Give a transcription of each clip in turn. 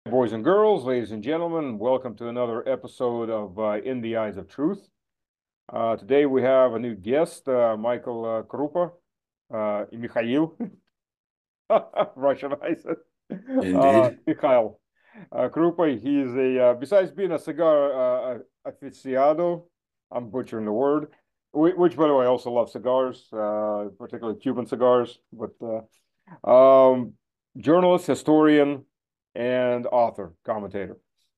Boys and girls, ladies and gentlemen, welcome to another episode of In the Eyes of Truth. Today we have a new guest, Michael Krupa, Mikhail, Russianized it, Indeed. Mikhail Krupa. He's besides being a cigar aficionado, I'm butchering the word, which by the way, I also love cigars, particularly Cuban cigars, but journalist, historian, and author, commentator.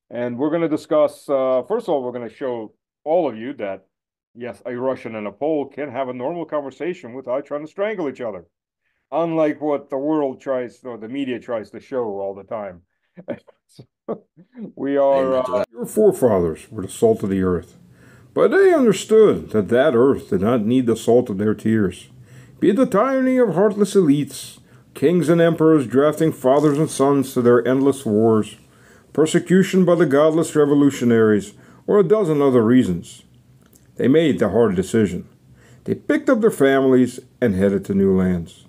And we're going to discuss, first of all, we're going to show all of you that, yes, a Russian and a Pole can have a normal conversation without trying to strangle each other, unlike what the world tries, or the media tries to show all the time. So, we are. Amen to that. Your forefathers were the salt of the earth, but they understood that that earth did not need the salt of their tears. Be it the tyranny of heartless elites, kings and emperors drafting fathers and sons to their endless wars, persecution by the godless revolutionaries, or a dozen other reasons. They made the hard decision. They picked up their families and headed to new lands,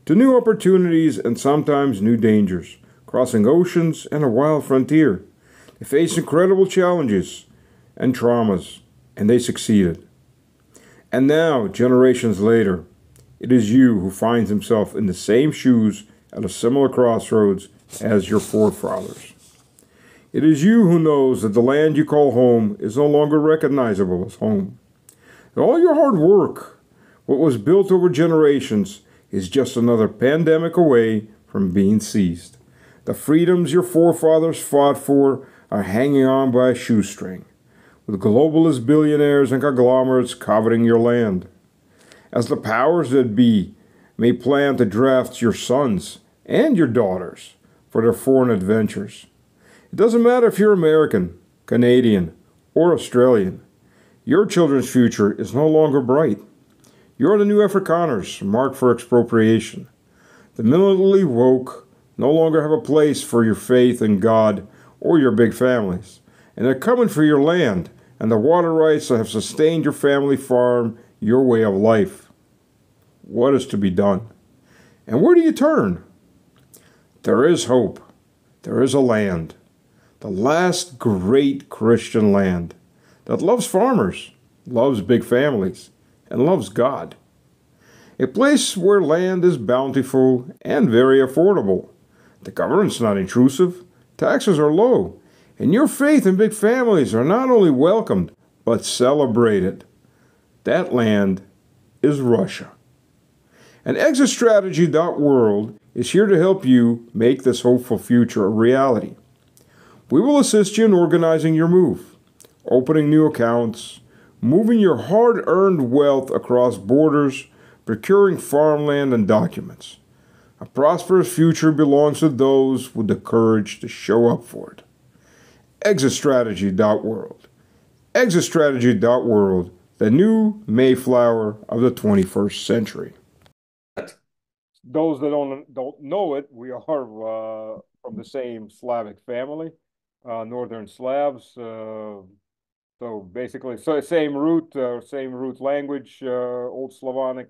to new opportunities and sometimes new dangers, crossing oceans and a wild frontier. They faced incredible challenges and traumas, and they succeeded. And now, generations later, it is you who finds himself in the same shoes at a similar crossroads as your forefathers. It is you who knows that the land you call home is no longer recognizable as home. That all your hard work, what was built over generations, is just another pandemic away from being seized. The freedoms your forefathers fought for are hanging on by a shoestring, with globalist billionaires and conglomerates coveting your land. As the powers that be may plan to draft your sons and your daughters for their foreign adventures. It doesn't matter if you're American, Canadian, or Australian. Your children's future is no longer bright. You're the new Afrikaners marked for expropriation. The militantly woke no longer have a place for your faith in God or your big families, and they're coming for your land and the water rights that have sustained your family farm, your way of life. What is to be done? And where do you turn? There is hope. There is a land, the last great Christian land that loves farmers, loves big families, and loves God. A place where land is bountiful and very affordable. The government's not intrusive, taxes are low, and your faith and big families are not only welcomed, but celebrated. That land is Russia. And ExitStrategy.world is here to help you make this hopeful future a reality. We will assist you in organizing your move, opening new accounts, moving your hard-earned wealth across borders, procuring farmland and documents. A prosperous future belongs to those with the courage to show up for it. ExitStrategy.world. ExitStrategy.world, the new Mayflower of the 21st century. Those that don't know it, we are from the same Slavic family, Northern Slavs. So basically, same root language, Old Slavonic.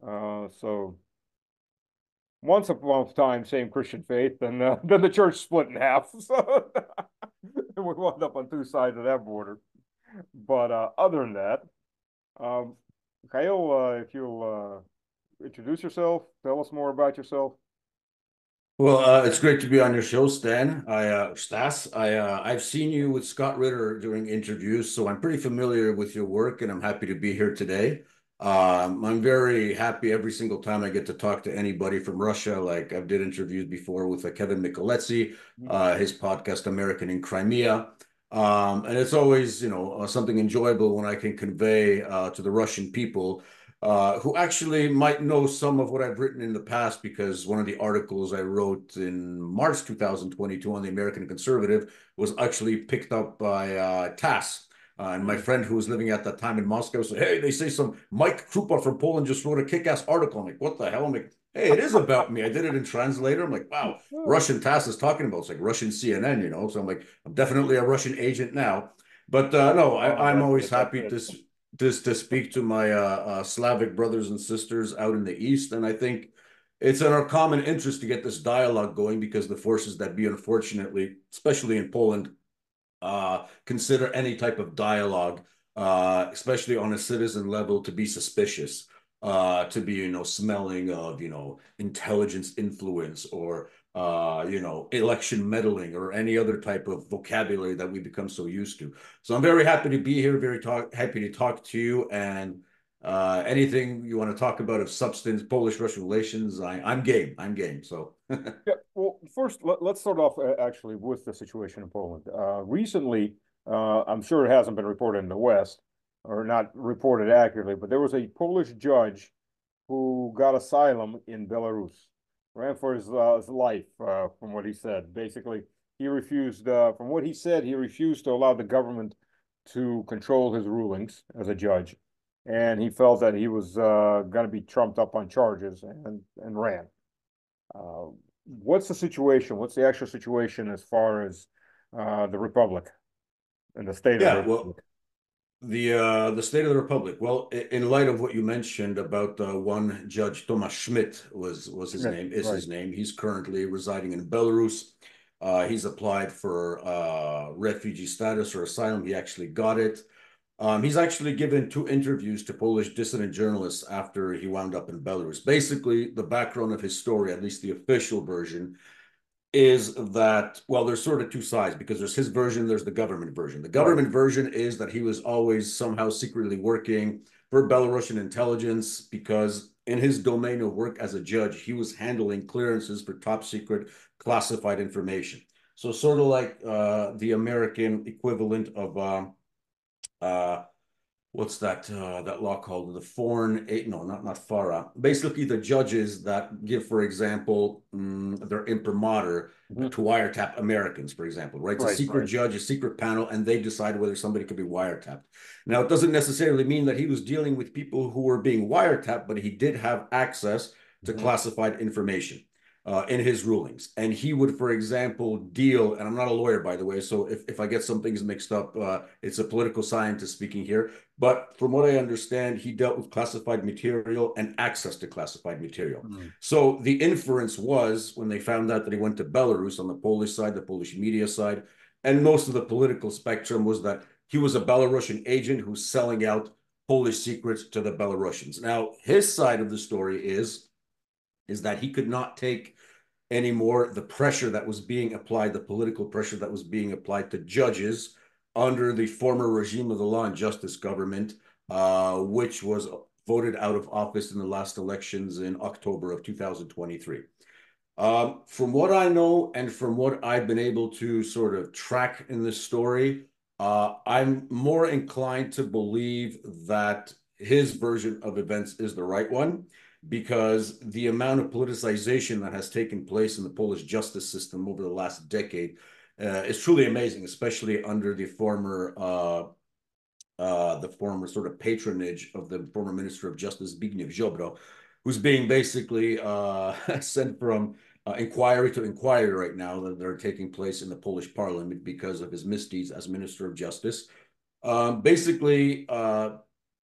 So once upon a time, same Christian faith, and then the church split in half. So we wound up on two sides of that border. But other than that, Kyle, if you'll introduce yourself, tell us more about yourself. Well, it's great to be on your show, Stas. I've seen you with Scott Ritter doing interviews, so I'm pretty familiar with your work, and I'm happy to be here today. I'm very happy every single time I get to talk to anybody from Russia. Like I've did interviews before with Kevin Michaletsy, his podcast American in Crimea. And it's always, something enjoyable when I can convey to the Russian people who actually might know some of what I've written in the past, because one of the articles I wrote in March 2022 on the American Conservative was actually picked up by TASS. And my friend who was living at that time in Moscow said, "Hey, they say some Mike Krupa from Poland just wrote a kick-ass article." I'm like, "What the hell?" I'm like, "Hey, it is about me." I did it in translator. I'm like, "Wow, Russian TASS is talking about it." It's like Russian CNN. So I'm like, I'm definitely a Russian agent now. But no, I'm That's always it. That's happy it. to speak to my Slavic brothers and sisters out in the East. And I think it's in our common interest to get this dialogue going because the forces that be, unfortunately, especially in Poland, consider any type of dialogue, especially on a citizen level, to be suspicious, to be, smelling of, intelligence influence or, election meddling or any other type of vocabulary that we become so used to. So I'm very happy to be here, happy to talk to you. And anything you want to talk about of substance, Polish-Russian relations, I'm game. I'm game. So. Yeah, well, first, let's start off actually with the situation in Poland. Recently, I'm sure it hasn't been reported in the West or not reported accurately, but there was a Polish judge who got asylum in Belarus, ran for his life, from what he said. Basically, he refused, from what he said, he refused to allow the government to control his rulings as a judge. And he felt that he was going to be trumped up on charges and ran. Uh, what's the situation? What's the actual situation as far as the Republic and the state of the Yeah, well, Republic? the state of the republic. Well, in light of what you mentioned about one judge, Thomas Schmidt was his Schmidt, name, is right. his name. He's currently residing in Belarus. He's applied for refugee status or asylum. He actually got it. He's actually given two interviews to Polish dissident journalists after he wound up in Belarus. Basically, the background of his story, at least the official version, is that, well, there's sort of two sides because there's his version, there's the government version. The Right. government version is that he was always somehow secretly working for Belarusian intelligence because in his domain of work as a judge, he was handling clearances for top secret classified information. So sort of like the American equivalent of uh, what's that law called? The foreign aid? No, not FARA. Basically, the judges that give, for example, their imprimatur Mhm. to wiretap Americans, for example, right? It's a Right, secret right. judge, a secret panel, and they decide whether somebody could be wiretapped. Now, it doesn't necessarily mean that he was dealing with people who were being wiretapped, but he did have access to Mhm. classified information. In his rulings. And he would, for example, deal, and I'm not a lawyer, by the way, so if I get some things mixed up, it's a political scientist speaking here. But from what I understand, he dealt with classified material and access to classified material. Mm. So the inference was when they found out that he went to Belarus on the Polish side, the Polish media side, and most of the political spectrum was that he was a Belarusian agent who's selling out Polish secrets to the Belarusians. Now, his side of the story is that he could not take anymore the pressure that was being applied, the political pressure that was being applied to judges under the former regime of the law and justice government, which was voted out of office in the last elections in October of 2023. From what I know and from what I've been able to sort of track in this story, I'm more inclined to believe that his version of events is the right one because the amount of politicization that has taken place in the Polish justice system over the last decade is truly amazing, especially under the former sort of patronage of the former Minister of Justice, Zbigniew Ziobro, who's being basically sent from inquiry to inquiry right now that are taking place in the Polish parliament because of his misdeeds as Minister of Justice. Basically,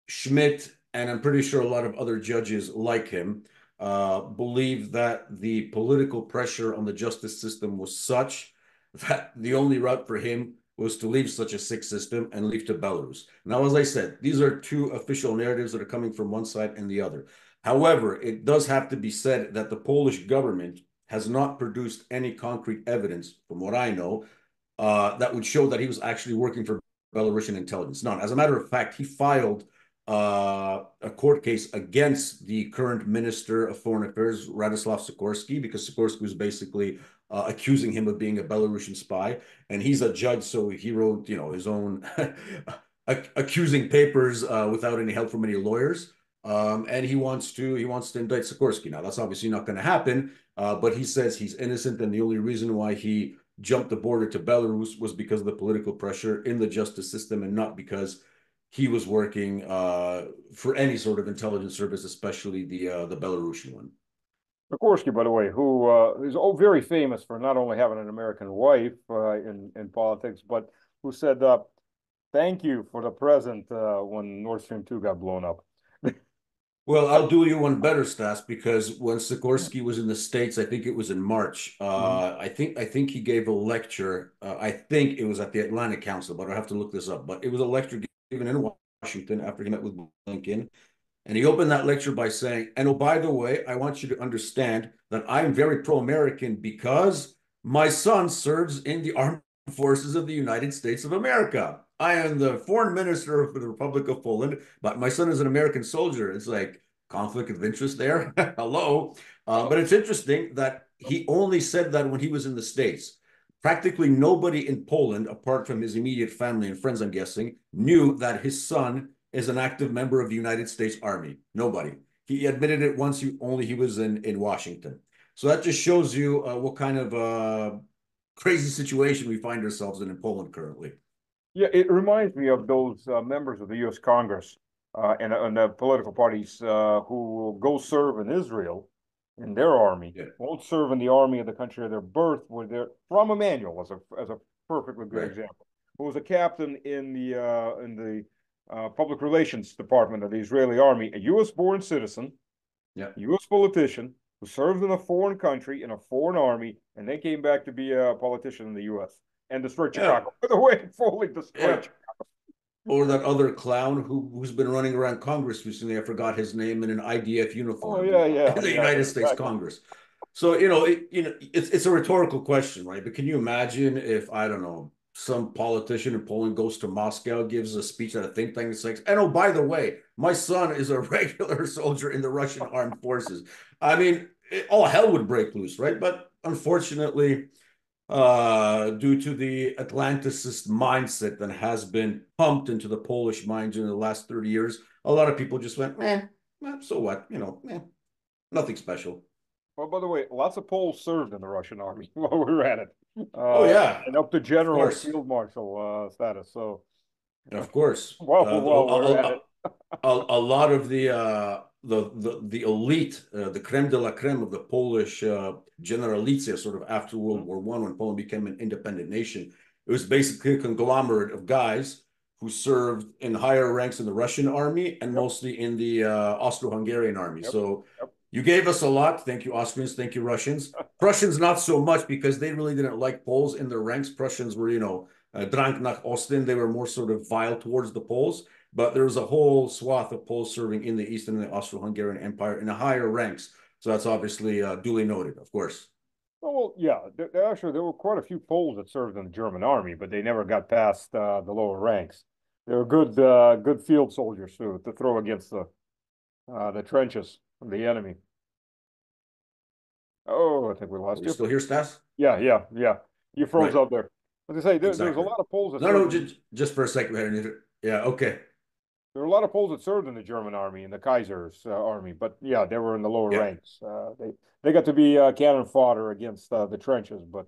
Schmidt, and I'm pretty sure a lot of other judges like him, believe that the political pressure on the justice system was such that the only route for him was to leave such a sick system and leave to Belarus. Now, as I said, these are two official narratives that are coming from one side and the other. However, it does have to be said that the Polish government has not produced any concrete evidence, from what I know, that would show that he was actually working for Belarusian intelligence. None. As a matter of fact, he filed a court case against the current Minister of Foreign Affairs, Radoslav Sikorski, because Sikorski was basically accusing him of being a Belarusian spy. And he's a judge, so he wrote, his own accusing papers without any help from any lawyers. And he wants to indict Sikorski. Now, that's obviously not going to happen, but he says he's innocent, and the only reason why he jumped the border to Belarus was because of the political pressure in the justice system and not because he was working for any sort of intelligence service, especially the Belarusian one. Sikorsky, by the way, who is very famous for not only having an American wife in politics, but who said, "Thank you for the present" when Nord Stream 2 got blown up. Well, I'll do you one better, Stas, because when Sikorsky was in the States, I think it was in March. Mhm. I think he gave a lecture. I think it was at the Atlantic Council, but I have to look this up. But it was a lecture given in Washington after he met with Blinken. And he opened that lecture by saying, and oh, by the way, I want you to understand that I'm very pro-American because my son serves in the armed forces of the United States of America. I am the foreign minister of the Republic of Poland, but my son is an American soldier. It's like conflict of interest there. Hello. But it's interesting that he only said that when he was in the States. Practically nobody in Poland, apart from his immediate family and friends, I'm guessing, knew that his son is an active member of the United States Army. Nobody. He admitted it once he was in Washington. So that just shows you what kind of crazy situation we find ourselves in Poland currently. Yeah, it reminds me of those members of the U.S. Congress and the political parties who will go serve in Israel in their army, Yeah, won't serve in the army of the country of their birth, where they're from Emmanuel as a perfectly good right. example, who was a captain in the public relations department of the Israeli army, a U.S. born citizen, Yeah. U.S. politician who served in a foreign country in a foreign army, and then came back to be a politician in the U.S. and destroyed Yeah. Chicago. By the way, fully Yeah. destroyed. Or that other clown who's been running around Congress recently. I forgot his name in an IDF Oh uniform yeah, in yeah, the yeah, United States exactly. Congress. So it's a rhetorical question, right? But can you imagine if I don't know some politician in Poland goes to Moscow, gives a speech at a think tank, and says, "And oh, by the way, my son is a regular soldier in the Russian armed forces." I mean, all hell would break loose, right? But unfortunately, due to the Atlanticist mindset that has been pumped into the Polish mind in the last 30 years, a lot of people just went, so what? Nothing special. Well, by the way, lots of Poles served in the Russian army while we were at it, Oh, uh, yeah, and up to of general course. field marshal status. So Of course. while we're at it, A lot of the elite, the creme de la creme of the Polish generalicja, sort of after World Mhm. War One, when Poland became an independent nation, it was basically a conglomerate of guys who served in higher ranks in the Russian army and Yep, mostly in the Austro-Hungarian army. yep, So yep. you gave us a lot. Thank you, Austrians. Thank you, Russians. Prussians, not so much because they really didn't like Poles in their ranks. Prussians were, Drang nach Osten. They were more sort of vile towards the Poles. But there was a whole swath of Poles serving in the Eastern and the Austro-Hungarian Empire in the higher ranks. So that's obviously duly noted, of course. Well, yeah, actually there were quite a few Poles that served in the German army, but they never got past the lower ranks. They were good field soldiers to throw against the trenches of the enemy. Oh, I think we Are lost we you. still here, Stas? Yeah, yeah, yeah. You froze Right, up there. As I say, there's a exactly. lot of Poles that No, served no, in just for a second. Yeah, okay. there were a lot of Poles that served in the German army, in the Kaiser's army, but yeah, they were in the lower Yeah. ranks. They got to be cannon fodder against the trenches, but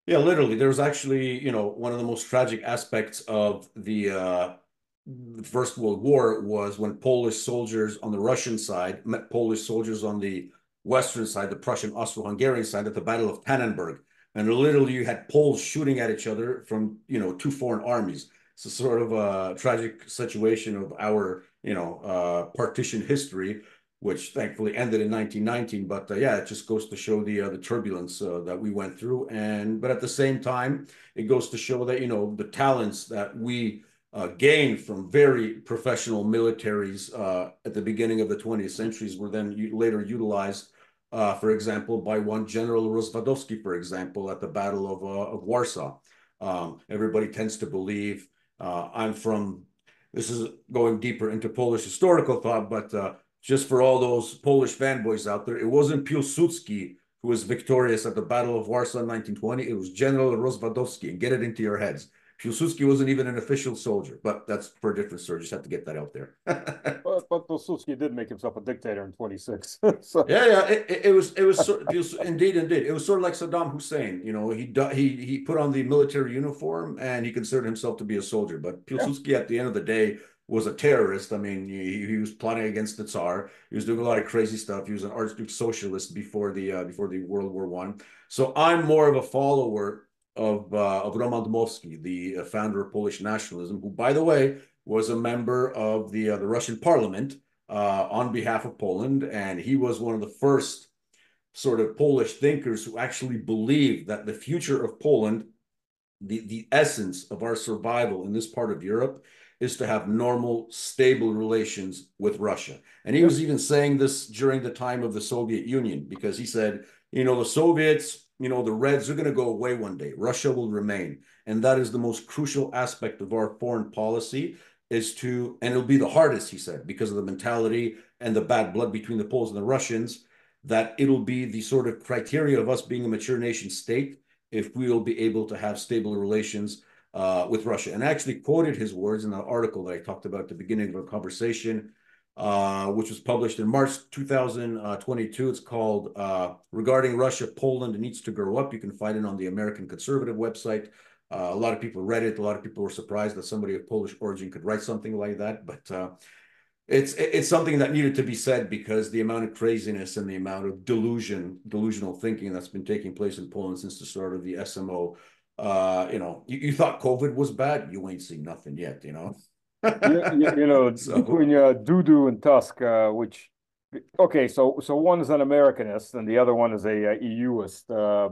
Yeah, literally. There's actually, one of the most tragic aspects of the First World War was when Polish soldiers on the Russian side met Polish soldiers on the Western side, the Prussian Austro-Hungarian side at the Battle of Tannenberg. And literally you had Poles shooting at each other from, two foreign armies. It's a sort of a tragic situation of our, partition history, which thankfully ended in 1919. But yeah, it just goes to show the turbulence that we went through. But at the same time, it goes to show that, the talents that we gained from very professional militaries at the beginning of the 20th centuries were then later utilized, for example, by one General Rozwadowski, for example, at the Battle of Warsaw. Everybody tends to believe this is going deeper into Polish historical thought, but just for all those Polish fanboys out there, it wasn't Piłsudski who was victorious at the Battle of Warsaw in 1920. It was General Rozwadowski, and get it into your heads. Piłsudski wasn't even an official soldier, but that's for a different story. Just have to get that out there. but Pilsudski did make himself a dictator in 26. So Yeah, yeah, it was indeed, it was sort of like Saddam Hussein. He put on the military uniform and he considered himself to be a soldier. But yeah, Pilsudski, at the end of the day, was a terrorist. I mean, he was plotting against the Tsar. He was doing a lot of crazy stuff. He was an Archduke socialist before the World War One. So I'm more of a follower of Roman Dmowski, the founder of Polish nationalism, who, by the way, was a member of the Russian Parliament on behalf of Poland, and he was one of the first sort of Polish thinkers who actually believed that the future of Poland, the essence of our survival in this part of Europe, is to have normal, stable relations with Russia. And he Yep. was even saying this during the time of the Soviet Union, because he said, the Soviets, the Reds are going to go away one day. Russia will remain. And that is the most crucial aspect of our foreign policy and it'll be the hardest, he said, because of the mentality and the bad blood between the Poles and the Russians, that it'll be the sort of criteria of us being a mature nation state if we will be able to have stable relations with Russia. And I actually quoted his words in an article that I talked about at the beginning of our conversation, which was published in March 2022. It's called Regarding Russia, Poland Needs to Grow Up. You can find it on the American Conservative website. A lot of people read it. A lot of people were surprised that somebody of Polish origin could write something like that. But it's something that needed to be said, because the amount of craziness and the amount of delusional thinking that's been taking place in Poland since the start of the SMO. You thought COVID was bad, you ain't seen nothing yet. So Between Dudu and Tusk, which, okay, so one is an Americanist and the other one is a EUist.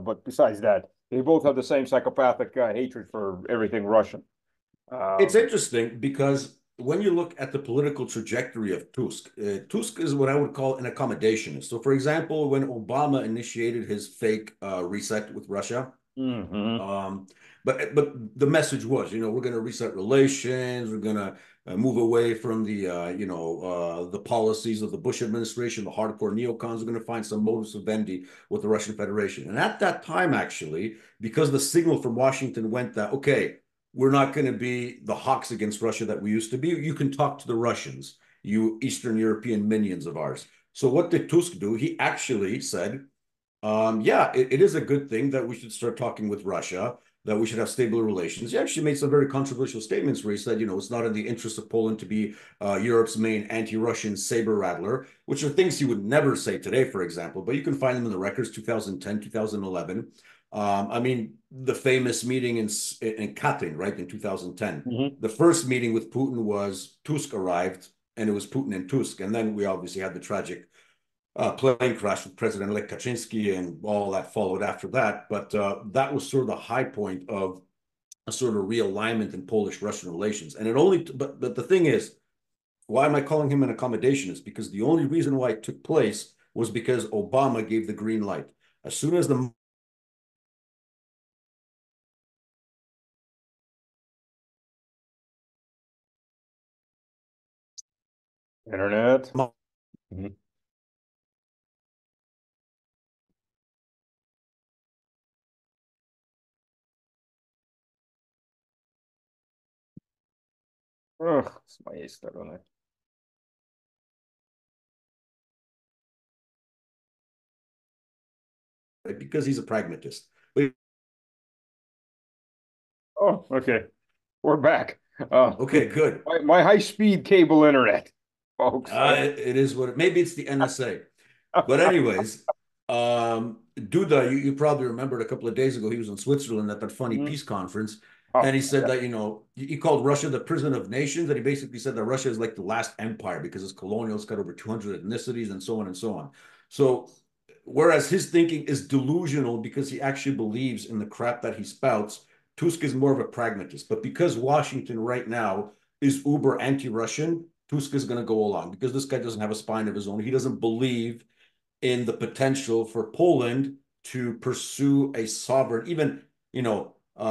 But besides that, they both have the same psychopathic hatred for everything Russian. it's Um, interesting because when you look at the political trajectory of Tusk, Tusk is what I would call an accommodationist. So, for example, when Obama initiated his fake reset with Russia, mhm. Um, but the message was, we're going to reset relations. We're going to move away from the policies of the Bush administration. The hardcore neocons are going to find some modus vivendi with the Russian Federation. And at that time, actually, because the signal from Washington went that, okay, we're not going to be the hawks against Russia that we used to be. You can talk to the Russians, you Eastern European minions of ours. So what did Tusk do? He actually said, yeah, it is a good thing that we should start talking with Russia, that we should have stable relations. He actually made some very controversial statements where he said, it's not in the interest of Poland to be Europe's main anti-Russian saber rattler, which are things he would never say today, for example, but you can find them in the records, 2010, 2011. I mean, the famous meeting in Katyn, right, in 2010. Mhm. The first meeting with Putin was Tusk arrived, and it was Putin and Tusk. And then we obviously had the tragic plane crash with President-elect Kaczynski and all that followed after that. But that was sort of the high point of a sort of realignment in Polish-Russian relations. And but the thing is, why am I calling him an accommodationist? Because the only reason why it took place was because Obama gave the green light. As soon as the Internet. Mhm. Ugh, it's my stuck on it. because he's a pragmatist. But, Oh, okay. We're back. Uh, okay, good. my high-speed cable internet, folks. It is what maybe it's the NSA. But anyways, Duda, you probably remembered a couple of days ago, he was in Switzerland at that funny Mhm. peace conference. Oh, And he said yeah. that, he called Russia the prison of nations. And he basically said that Russia is like the last empire because it's colonial, it's got over 200 ethnicities and so on and so on. So, whereas his thinking is delusional because he actually believes in the crap that he spouts, Tusk is more of a pragmatist. But because Washington right now is uber anti Russian, Tusk is going to go along because this guy doesn't have a spine of his own. He doesn't believe in the potential for Poland to pursue a sovereign, even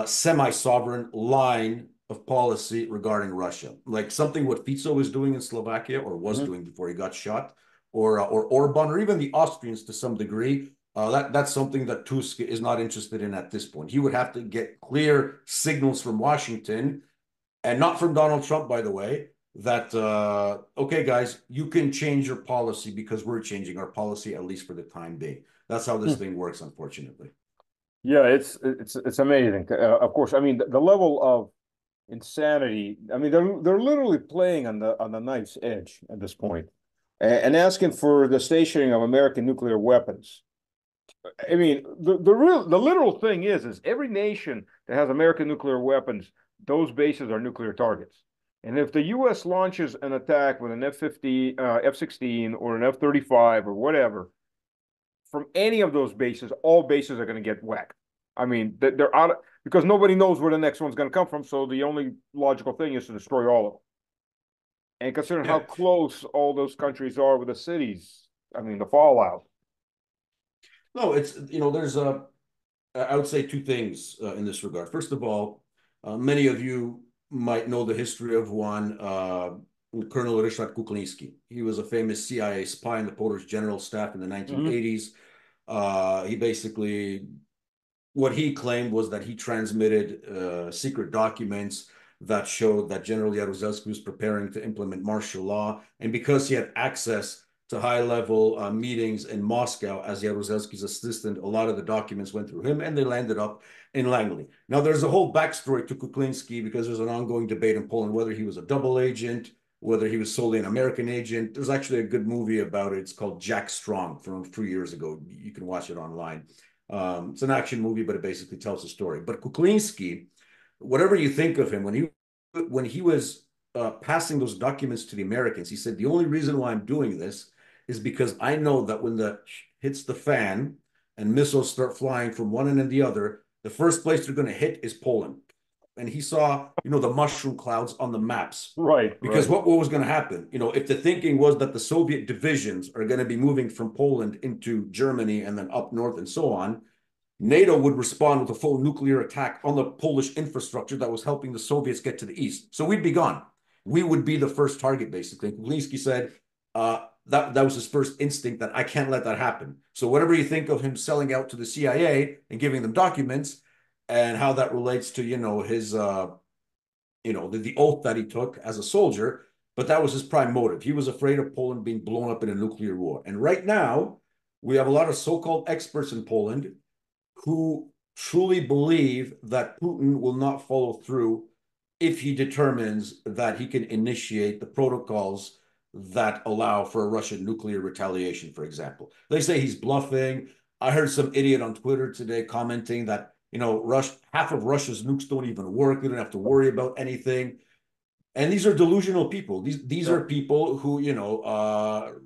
semi-sovereign line of policy regarding Russia, like something what Fico is doing in Slovakia or was Mhm. doing before he got shot, or Orban, or even the Austrians to some degree. That's something that Tusk is not interested in at this point. He would have to get clear signals from Washington and not from Donald Trump, by the way, that okay, guys, you can change your policy because we're changing our policy at least for the time being. That's how this thing works, unfortunately. Yeah, it's amazing. Of course, I mean the level of insanity. I mean they're literally playing on the knife's edge at this point, and asking for the stationing of American nuclear weapons. I mean the literal thing is every nation that has American nuclear weapons, those bases are nuclear targets. And if the U.S. launches an attack with an F-15, F-16, or an F-35 or whatever from any of those bases, all bases are going to get whacked. I mean, they're out of, because nobody knows where the next one's going to come from. So the only logical thing is to destroy all of them. And considering how Yeah. close all those countries are with the cities, I mean, the fallout. No, it's, there's I would say two things in this regard. First of all, many of you might know the history of one Colonel Ryszard Kuklinski. He was a famous CIA spy in the Polish general staff in the Mhm. 1980s. He basically, what he claimed was that he transmitted secret documents that showed that General Jaruzelski was preparing to implement martial law. And because he had access to high-level meetings in Moscow as Jaruzelski's assistant, a lot of the documents went through him and they landed up in Langley. Now, there's a whole backstory to Kuklinski because there's an ongoing debate in Poland whether he was a double agent, whether he was solely an American agent. There's actually a good movie about it. It's called Jack Strong from 3 years ago. You can watch it online. It's an action movie, but it basically tells the story. But Kuklinski, whatever you think of him, when he was passing those documents to the Americans, he said the only reason why I'm doing this is because I know that when the hits the fan and missiles start flying from one end and the other, the first place they're going to hit is Poland. And he saw, the mushroom clouds on the maps. Right, Because right. what was going to happen? If the thinking was that the Soviet divisions are going to be moving from Poland into Germany and then up north and so on, NATO would respond with a full nuclear attack on the Polish infrastructure that was helping the Soviets get to the east. So we'd be gone. We would be the first target, basically. Kulinski said that was his first instinct, that I can't let that happen. So whatever you think of him selling out to the CIA and giving them documents, and how that relates to his the oath that he took as a soldier, but that was his prime motive. He was afraid of Poland being blown up in a nuclear war. And right now, we have a lot of so-called experts in Poland who truly believe that Putin will not follow through if he determines that he can initiate the protocols that allow for a Russian nuclear retaliation, for example. They say he's bluffing. I heard some idiot on Twitter today commenting that, half of Russia's nukes don't even work. We don't have to worry about anything. And these are delusional people. These Yeah. are people who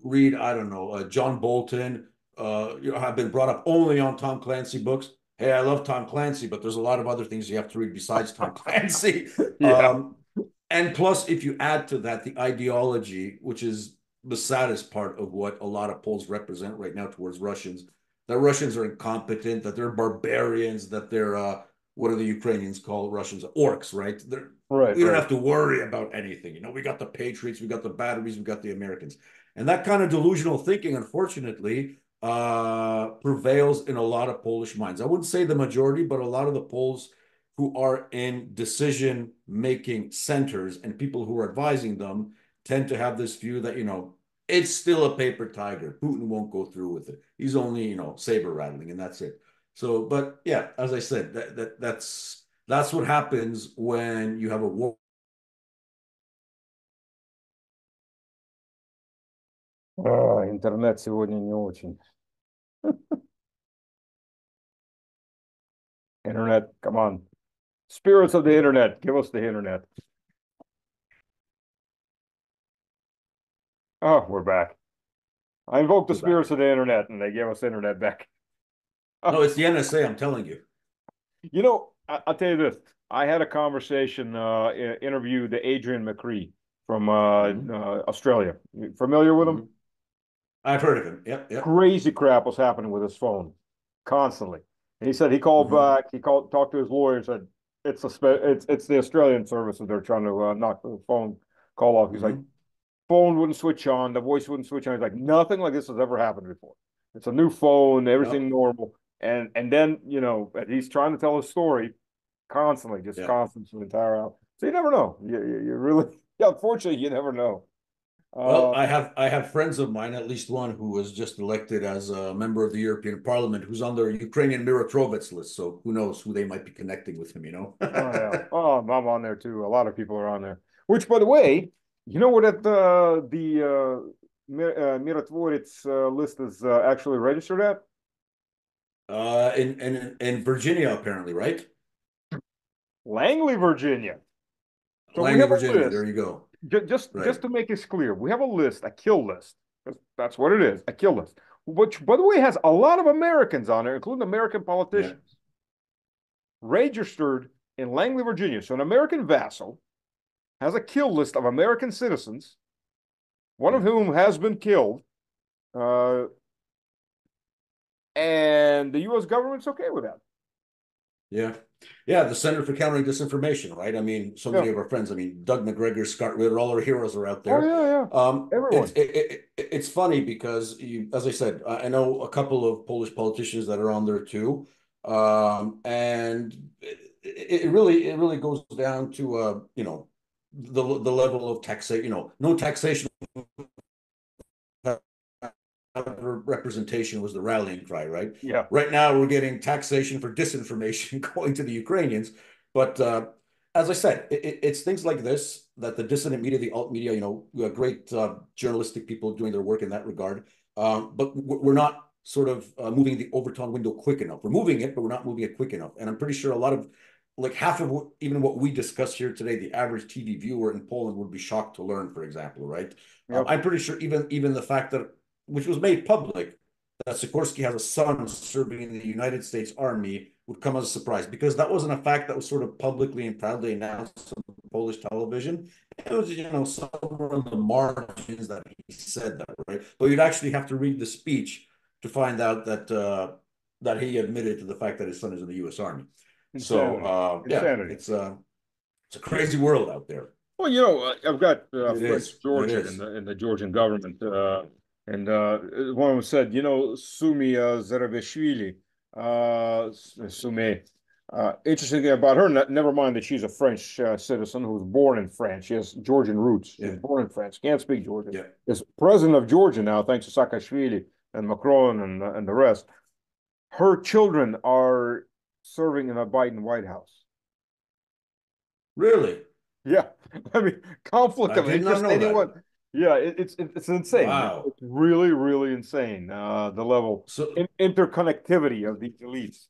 read, I don't know, John Bolton, have been brought up only on Tom Clancy books. Hey, I love Tom Clancy, but there's a lot of other things you have to read besides Tom Clancy. Yeah. And plus, if you add to that the ideology, which is the saddest part of what a lot of Poles represent right now towards Russians, that Russians are incompetent, that they're barbarians, that they're what do the Ukrainians call Russians? Orcs, right? Right, We don't right. have to worry about anything. We got the Patriots, we got the batteries, we got the Americans. And that kind of delusional thinking, unfortunately, prevails in a lot of Polish minds. I wouldn't say the majority, but a lot of the Poles who are in decision making centers and people who are advising them tend to have this view that, it's still a paper tiger. Putin won't go through with it. He's only, saber rattling, and that's it. So, but yeah, as I said, that's what happens when you have a war. Интернет сегодня не очень. Internet, come on. Spirits of the internet, give us the internet. Oh, we're back. I invoked the We're back. spirits of the internet and they gave us internet back. No, it's the NSA, I'm telling you. I'll tell you this. I had a conversation, interview the Adrian McCree from Mhm. Australia. You familiar with him? Mhm. I've heard of him. Yep, yep. Crazy crap was happening with his phone constantly. And he said he called Mhm. back, talked to his lawyer and said it's the Australian services they're trying to knock the phone call off. He's like, Mhm. phone wouldn't switch on, the voice wouldn't switch on. He's like, nothing like this has ever happened before. It's a new phone, Yep. everything normal. And then, he's trying to tell his story constantly, just Yeah. constant the entire hour. So you never know. You really, yeah, unfortunately, you never know. Well, Uh, I have friends of mine, at least one who was just elected as a member of the European Parliament, who's on the Ukrainian Miratrovets list. So who knows who they might be connecting with him? oh yeah. Oh, I'm on there too. A lot of people are on there. Which, by the way, you know what the Mirotvorets list is actually registered at? In Virginia, apparently, right? Langley, Virginia. So we have a Virginia. There list. you go. Just Right. to make this clear, we have a list, a kill list. That's what it is, a kill list, which, by the way, has a lot of Americans on there, including American Yeah. politicians, registered in Langley, Virginia. So an American vassal has a kill list of American citizens, one Yeah. of whom has been killed, uh, and the U.S. government's okay with that. Yeah. Yeah. The Center for Countering Disinformation, right? I mean, so Yeah. many of our friends, I mean, Doug McGregor, Scott Ritter, all our heroes are out Oh there. yeah, yeah. Everyone. It's funny because you, as I said, I know a couple of Polish politicians that are on there too. And it really goes down to, the level of taxation, no taxation representation was the rallying cry, right? Yeah. Right now, we're getting taxation for disinformation going to the Ukrainians. But as I said, it's things like this that the dissident media, the alt media, we have great journalistic people doing their work in that regard. But we're not sort of moving the Overton window quick enough. We're moving it, but we're not moving it quick enough. And I'm pretty sure a lot of, like half of even what we discuss here today, the average TV viewer in Poland would be shocked to learn, for example, right? Yep. I'm pretty sure even the fact that, which was made public, that Sikorsky has a son serving in the United States Army would come as a surprise, because that wasn't a fact that was sort of publicly and proudly announced on Polish television. It was, somewhere in the margins that he said that, right? But you'd actually have to read the speech to find out that he admitted to the fact that his son is in the U.S. Army. So Insanity. yeah, Insanity. it's a crazy world out there. Well, I've got It friends is. It Georgia is. in the Georgian government, and one of them said, Sumi Zarabishvili, Sumi. Interesting thing about her, never mind that she's a French citizen who was born in France. She has Georgian roots. She was Yeah. born in France. Can't speak Georgian. Yeah. Is president of Georgia now, thanks to Saakashvili and Macron and the rest. Her children are serving in the Biden White House. Really? Yeah, I mean, conflict I of did not interest. know that. Anyone? Yeah, it's insane. Wow. It's really, really insane. The level So interconnectivity of these elites.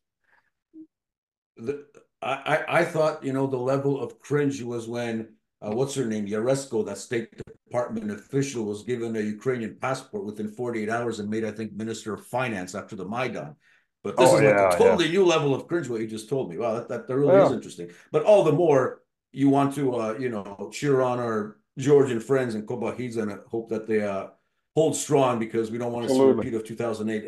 the I thought, the level of cringe was when what's her name, Yaresko, that State Department official, was given a Ukrainian passport within 48 hours and made, I think, Minister of Finance after the Maidan. But this Oh is like a yeah, yeah, totally new level of cringe, what you just told me. Wow, that really is yeah. interesting. But all the more you want to cheer on our Georgian friends in Kobahidze and hope that they hold strong, because we don't want to see a Absolutely. repeat of 2008.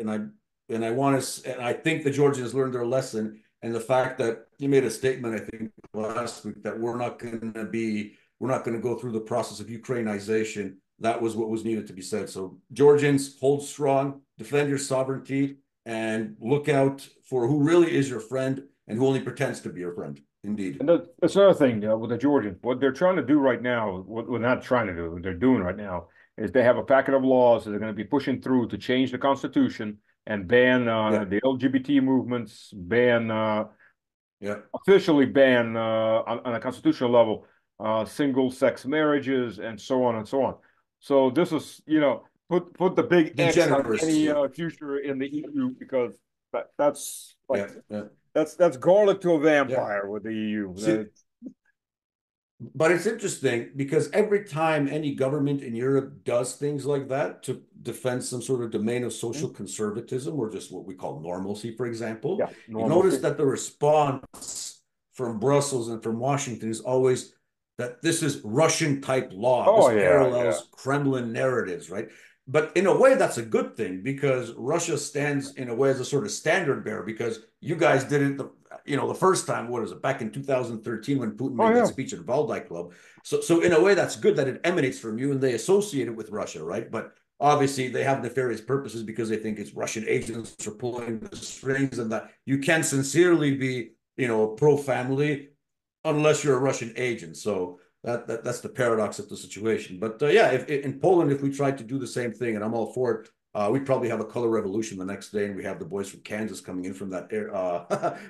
And I think the Georgians learned their lesson, and the fact that you made a statement, I think, last week, that we're not going to go through the process of Ukrainization. That was what was needed to be said. So Georgians, hold strong, defend your sovereignty, and look out for who really is your friend and who only pretends to be your friend. Indeed. And that's another thing with the Georgians. What they're trying to do right now, what we're not trying to do, what they're doing right now, is they have a packet of laws that they're going to be pushing through to change the constitution and ban Yeah. the LGBT movements, Yeah. officially ban on a constitutional level single-sex marriages and so on and so on. So this is, put the big X on any Degeneracy. future in the EU, because that's like Yeah. Yeah. that's garlic to a Yeah. vampire with the EU. See, but it's interesting because every time any government in Europe does things like that to defend some sort of domain of social conservatism, or just what we call normalcy, for example, Yeah, you notice normalcy. that the response from Brussels and from Washington is always that this is Russian type law. Oh This yeah, yeah. parallels Kremlin narratives, right? But in a way, that's a good thing, because Russia stands in a way as a sort of standard bearer, because you guys did it the first time, what is it, back in 2013, when Putin Oh made that yeah. speech at Valdai Club. So in a way, that's good that it emanates from you and they associate it with Russia, right? But obviously they have nefarious purposes because they think it's Russian agents are pulling the strings, and that you can sincerely be, pro-family unless you're a Russian agent. So that's the paradox of the situation. But yeah, if in Poland, if we tried to do the same thing, and I'm all for it, we'd probably have a color revolution the next day, and we have the boys from Kansas coming in from that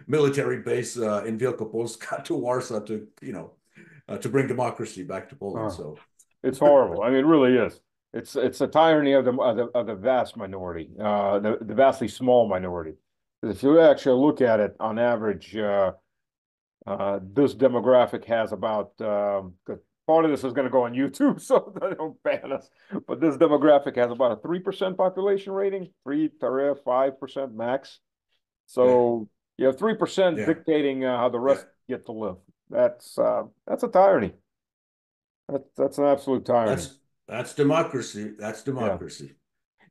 military base in Wielkopolska to Warsaw to bring democracy back to Poland. So It's horrible. I mean, it really is. It's a tyranny of the vast minority, the vastly small minority. If you actually look at it on average, This demographic has about, 'cause part of this is going to go on YouTube, so they don't ban us. But this demographic has about a 3% population rating, 3 to 5% max. Okay. So you have 3% Yeah. dictating how the Yeah. rest get to live. That's a tyranny. That's an absolute tyranny. That's democracy. That's Yeah. democracy.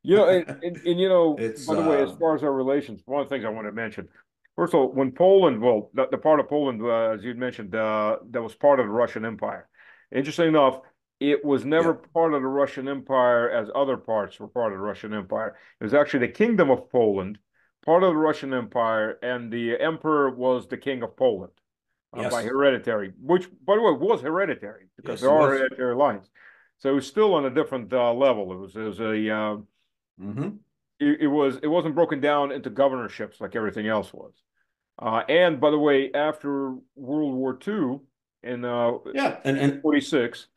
It's By the way, as far as our relations, one of the things I want to mention, first of all, when Poland, well, the part of Poland, as you'd mentioned, that was part of the Russian Empire. Interesting enough, it was never yeah. part of the Russian Empire as other parts were part of the Russian Empire. It was actually the Kingdom of Poland, part of the Russian Empire, and the emperor was the King of Poland by Yes. hereditary, which, by the way, was hereditary because Yes, there he are was. hereditary lines. So it was still on a different level. It was a Mm-hmm. it wasn't broken down into governorships like everything else was. And by the way, after World War II in Yeah. And 46,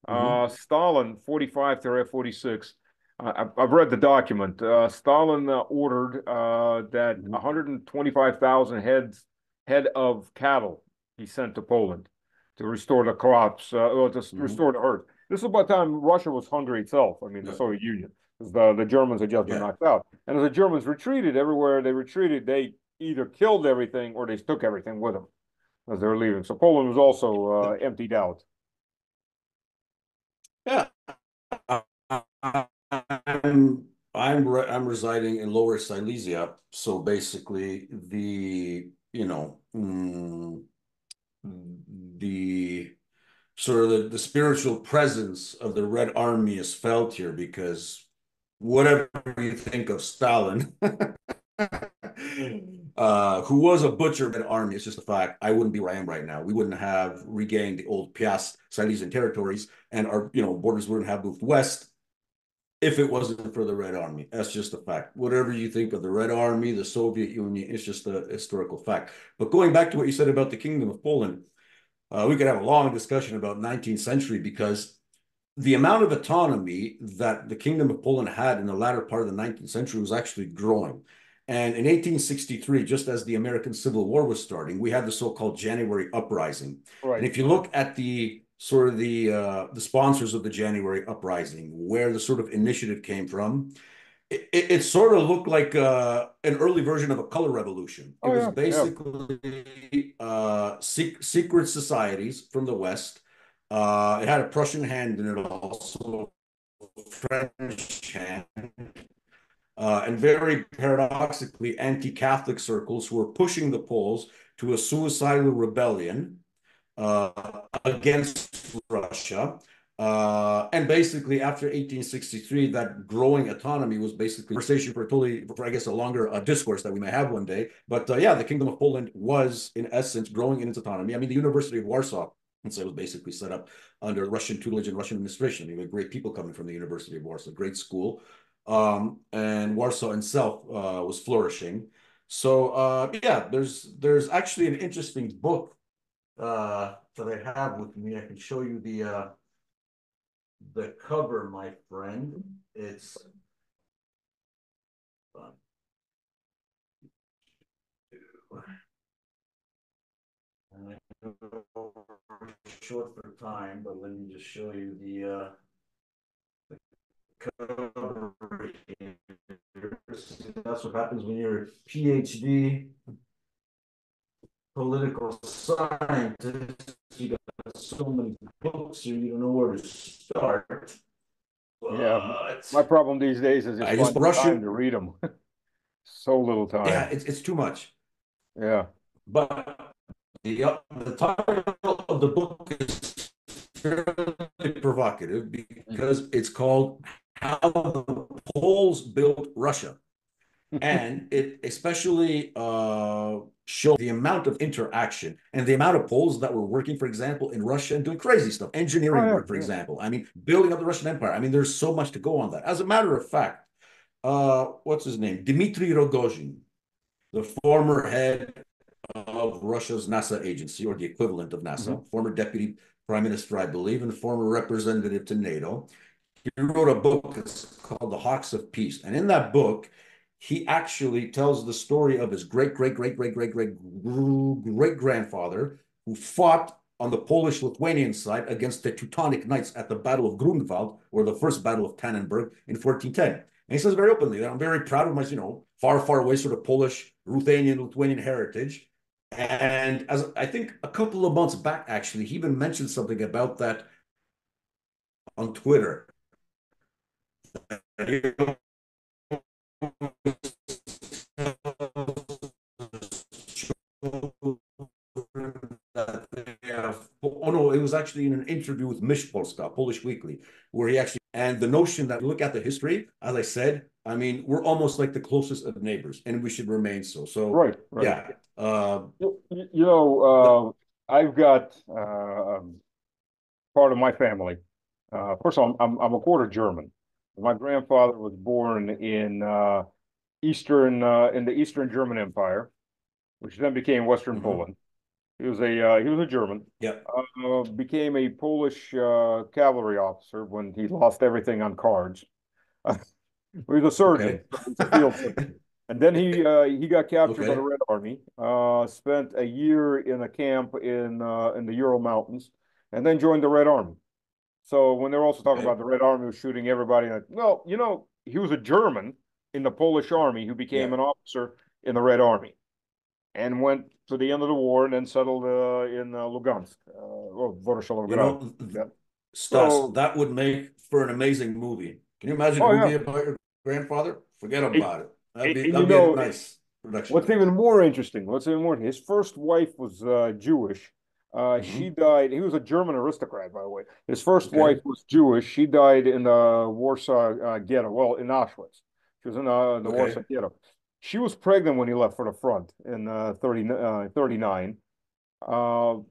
mm-hmm. Stalin 45 to 46. I've read the document. Stalin ordered that Mm-hmm. 125,000 head of cattle he sent to Poland to restore the crops, or to Mm-hmm. restore the earth. This is about the time Russia was hungry itself. I mean, the Yeah. Soviet Union, because the Germans had just been Yeah. knocked out. And as the Germans retreated, everywhere they retreated, they either killed everything or they took everything with them as they were leaving. So Poland was also emptied out. Yeah. I'm residing in Lower Silesia, so basically the sort of the spiritual presence of the Red Army is felt here because whatever you think of Stalin, who was a butcher Red Army, it's just a fact. I wouldn't be where I am right now. We wouldn't have regained the old Piast Silesian territories, and our borders wouldn't have moved west if it wasn't for the Red Army. That's just a fact. Whatever you think of the Red Army, the Soviet Union, it's just a historical fact. But going back to what you said about the Kingdom of Poland, we could have a long discussion about 19th century because the amount of autonomy that the Kingdom of Poland had in the latter part of the 19th century was actually growing. And in 1863, just as the American Civil War was starting, we had the so-called January Uprising. And Right, if you right. look at the sort of the sponsors of the January Uprising, where the sort of initiative came from, it sort of looked like an early version of a color revolution. It Oh was yeah, yeah, basically secret societies from the West. It had a Prussian hand in it, also a French hand, and very paradoxically, anti-Catholic circles who were pushing the Poles to a suicidal rebellion against Russia. And basically, after 1863, that growing autonomy was basically a conversation for I guess, a longer discourse that we may have one day. But yeah, the Kingdom of Poland was, in essence, growing in its autonomy. I mean, the University of Warsaw, and so it was basically set up under Russian tutelage and Russian administration. You had great people coming from the University of Warsaw, great school. And Warsaw itself was flourishing. So yeah, there's actually an interesting book that I have with me. I can show you the cover, my friend. It's short for time, but let me just show you the cover here. That's what happens when you're a PhD political scientist. You got so many books here, you don't know where to start. yeah. But My problem these days is just I just finding time Russian. to read them. So little Yeah, time. it's too much. Yeah. But the title of the book is fairly provocative because it's called How the Poles Built Russia. And it especially showed the amount of interaction and the amount of Poles that were working, for example, in Russia and doing crazy stuff, Oh engineering yeah, work, for yeah. example. I mean, building up the Russian Empire. I mean, there's so much to go on that. As a matter of fact, what's his name? Dmitry Rogozhin, the former head of Russia's NASA agency, or the equivalent of Hmm. NASA, former deputy prime minister, I believe, and former representative to NATO. He wrote a book that's called The Hawks of Peace. And in that book, he actually tells the story of his great, great, great, great, great, great, great grandfather, who fought on the Polish-Lithuanian side against the Teutonic Knights at the Battle of Grunwald, or the first Battle of Tannenberg in 1410. And he says very openly that I'm very proud of my, far, far away sort of Polish, Ruthenian, Lithuanian heritage. And as I think a couple of months back, actually, he even mentioned something about that on Twitter. Oh no, it was actually in an interview with Mish Polska, Polish Weekly, where he actually, and the notion that look at the history, as I said, I mean, we're almost like the closest of neighbors, and we should remain so. So, Right, right. yeah. I've got part of my family. First of all, I'm a quarter German. My grandfather was born in in the Eastern German Empire, which then became Western Mhm. Poland. He was a German. Yeah. Became a Polish cavalry officer when he lost everything on cards. He was a surgeon, Okay. so he's a field surgeon. And then he got captured by the Okay. Red Army. Spent a year in a camp in the Ural Mountains, and then joined the Red Army. So when they're also talking Okay. about the Red Army was shooting everybody, like, well, he was a German in the Polish army who became Yeah. an officer in the Red Army and went to the end of the war and then settled in Lugansk, or You Voroshalograd. know, Yeah. Stas, So, that would make for an amazing movie. Can you imagine a oh yeah, movie about your grandfather? Forget and, about it. and That'd be a nice production. what's even more interesting, his first wife was Jewish. She Hmm. died. He was a German aristocrat, by the way. His first wife Okay. was Jewish. She died in the Warsaw ghetto, well, in Auschwitz. She was in the Warsaw Okay. ghetto. She was pregnant when he left for the front in 39.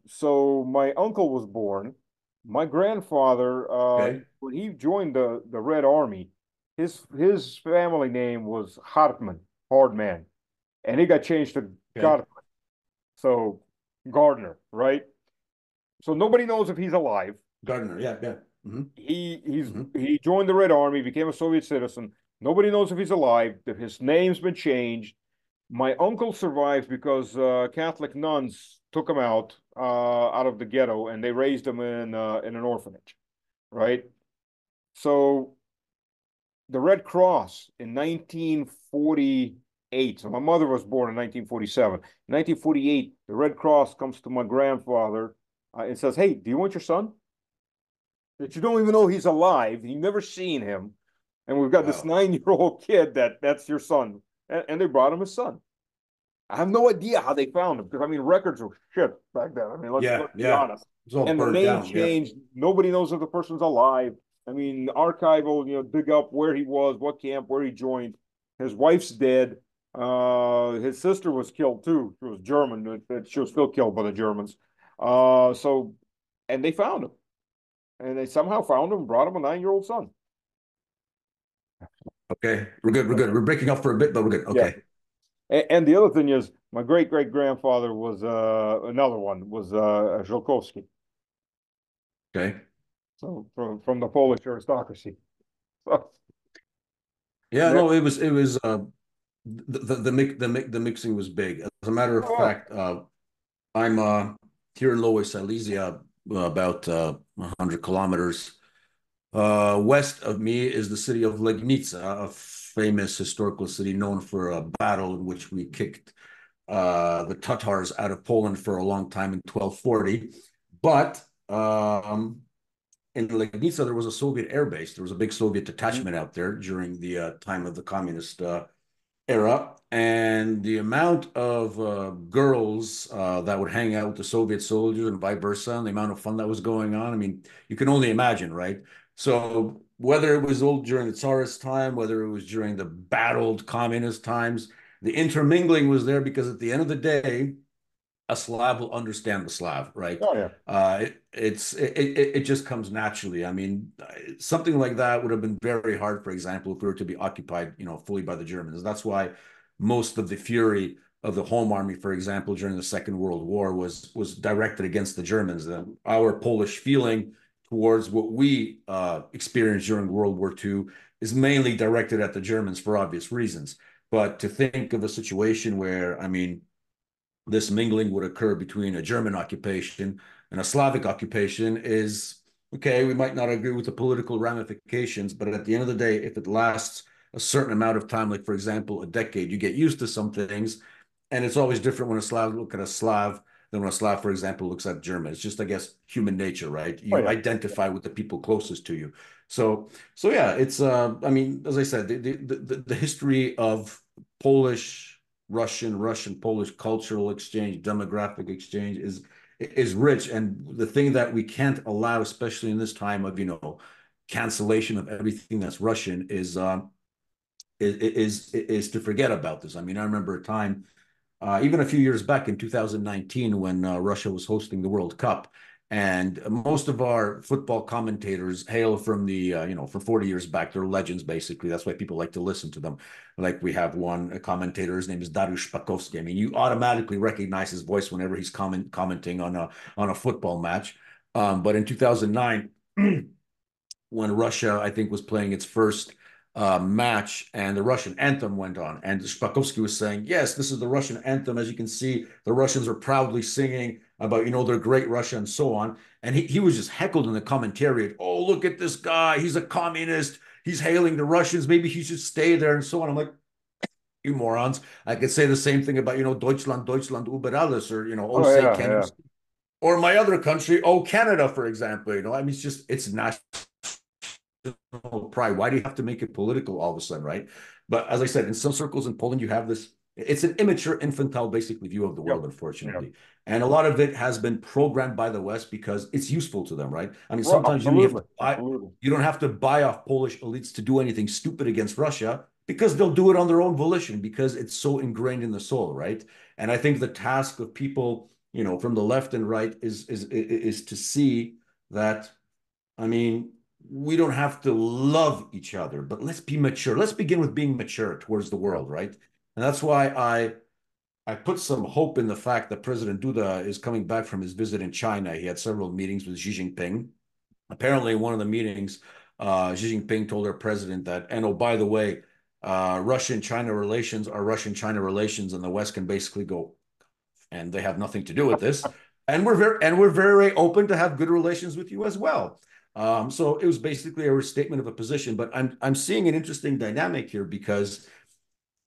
So my uncle was born. My grandfather, Okay. when he joined the Red Army, his family name was Hartman, hard man, and he got changed to Okay. Gartman, so Gardner, right? So nobody knows if he's alive. Gardner. Yeah. Yeah. Hmm. He joined the Red Army, became a Soviet citizen. Nobody knows if he's alive. If his name's been changed. My uncle survives because Catholic nuns took him out of the ghetto and they raised him in an orphanage, right? So the Red Cross in 1948. So my mother was born in 1947. In 1948, the Red Cross comes to my grandfather and says, "Hey, do you want your son? That you don't even know he's alive. You've never seen him, and we've got this Wow. 9-year-old kid that's your son." And they brought him his son. I have no idea how they found him because I mean records were shit back then. I mean, Yeah. let's be Yeah. honest. It's all And the burnt name down. Yeah. changed. Nobody knows if the person's alive. I mean, archival, dig up where he was, what camp, where he joined. His wife's dead. His sister was killed too. She was German. She was still killed by the Germans. So, and they found him, and they somehow found him, brought him a 9-year-old son. Okay. We're good. We're good. We're breaking up for a bit, but we're good. Yeah. Okay. And the other thing is, my great great grandfather was another one was Żołkowski. Okay. So from the Polish aristocracy. So, Yeah. yeah. No, it was the mixing was big. As a matter of Oh, fact, I'm here in Lower Silesia, about 100 kilometers west of me is the city of Legnica, a famous historical city known for a battle in which we kicked the Tatars out of Poland for a long time in 1240. But in Legnica, there was a Soviet air base. There was a big Soviet mhm. detachment out there during the time of the communist era, and the amount of girls that would hang out with the Soviet soldiers and vice versa, and the amount of fun that was going on. I mean, you can only imagine, right? So whether it was old during the Tsarist time, whether it was during the battled communist times, the intermingling was there because at the end of the day, a Slav will understand the Slav, right? Oh yeah. It just comes naturally. I mean, something like that would have been very hard, for example, if we were to be occupied, fully by the Germans. That's why most of the fury of the Home Army, for example, during the Second World War was directed against the Germans. Our Polish feeling towards what we experienced during World War II is mainly directed at the Germans for obvious reasons. But to think of a situation where, I mean, this mingling would occur between a German occupation and a Slavic occupation is okay. We might not agree with the political ramifications, but at the end of the day, if it lasts a certain amount of time, like for example, a decade, you get used to some things. And it's always different when a Slav look at a Slav than when a Slav, for example, looks at German. It's just, I guess, human nature, right? Oh You yeah. identify with the people closest to you. So yeah, it's I mean, as I said, the history of Polish, Russian, Polish cultural exchange, demographic exchange is rich. And the thing that we can't allow, especially in this time of, cancellation of everything that's Russian, is to forget about this. I mean, I remember a time, even a few years back in 2019, when Russia was hosting the World Cup. And most of our football commentators hail from from 40 years back. They're legends, basically. That's why people like to listen to them. Like we have one commentator, his name is Dariusz Szpakowski. I mean, you automatically recognize his voice whenever he's commenting on a football match. But in 2009, when Russia, I think, was playing its first match and the Russian anthem went on. And Shpakovsky was saying, yes, this is the Russian anthem. As you can see, the Russians are proudly singing about, their great Russia and so on. And he was just heckled in the commentary. Oh, look at this guy. He's a communist. He's hailing the Russians. Maybe he should stay there and so on. I'm like, you morons. I could say the same thing about, Deutschland über alles, or, oh, Oh say, yeah, can you, yeah. or my other country, oh, Canada, for example. I mean, it's national pride. Why do you have to make it political all of a sudden, right? But as I said, in some circles in Poland, you have this. It's an immature, infantile, basically, view of the Yep. world, Yep. unfortunately. And a lot of it has been programmed by the West because it's useful to them, right? I mean, Well, sometimes absolutely, absolutely. you don't have to buy off Polish elites to do anything stupid against Russia because they'll do it on their own volition because it's so ingrained in the soul, right? And I think the task of people, from the left and right is to see that, I mean, we don't have to love each other, but let's be mature. Let's begin with being mature towards the Yeah. world, right? And that's why I put some hope in the fact that President Duda is coming back from his visit in China. He had several meetings with Xi Jinping. Apparently, in one of the meetings, Xi Jinping told our president that, and oh, by the way, Russian-China relations are Russian-China relations, and the West can basically go, and they have nothing to do with this. And we're very open to have good relations with you as well. So it was basically a statement of a position, but I'm seeing an interesting dynamic here because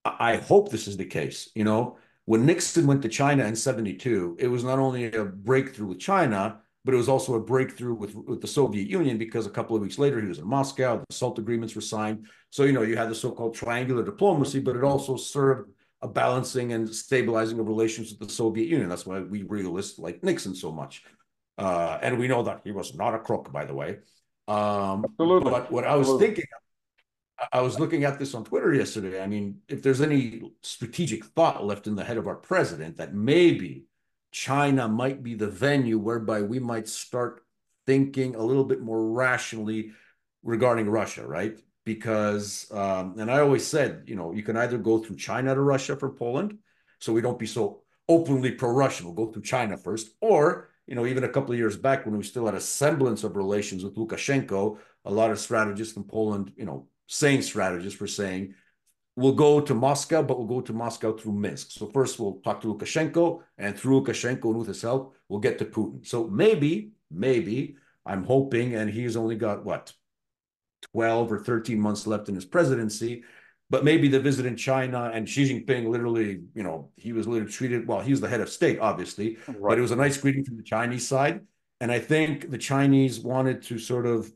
I hope this is the case. When Nixon went to China in '72, it was not only a breakthrough with China, but it was also a breakthrough with the Soviet Union because a couple of weeks later he was in Moscow, the SALT agreements were signed. So, you had the so-called triangular diplomacy, but it also served a balancing and stabilizing of relations with the Soviet Union. That's why we realists like Nixon so much. And we know that he was not a crook, by the way. Absolutely, But what I was absolutely. thinking, I was looking at this on Twitter yesterday. I mean, if there's any strategic thought left in the head of our president that maybe China might be the venue whereby we might start thinking a little bit more rationally regarding Russia, right? Because, and I always said, you can either go through China to Russia for Poland, so we don't be so openly pro-Russian. We'll go through China first, or, even a couple of years back when we still had a semblance of relations with Lukashenko, a lot of strategists in Poland, saying strategists were saying, we'll go to Moscow, but we'll go to Moscow through Minsk. So first we'll talk to Lukashenko, and through Lukashenko and with his help, we'll get to Putin. So maybe I'm hoping, and he's only got what, 12 or 13 months left in his presidency. But maybe the visit in China and Xi Jinping literally, he was literally treated, well, he was the head of state, obviously, but Right. it was a nice greeting from the Chinese side. And I think the Chinese wanted to sort of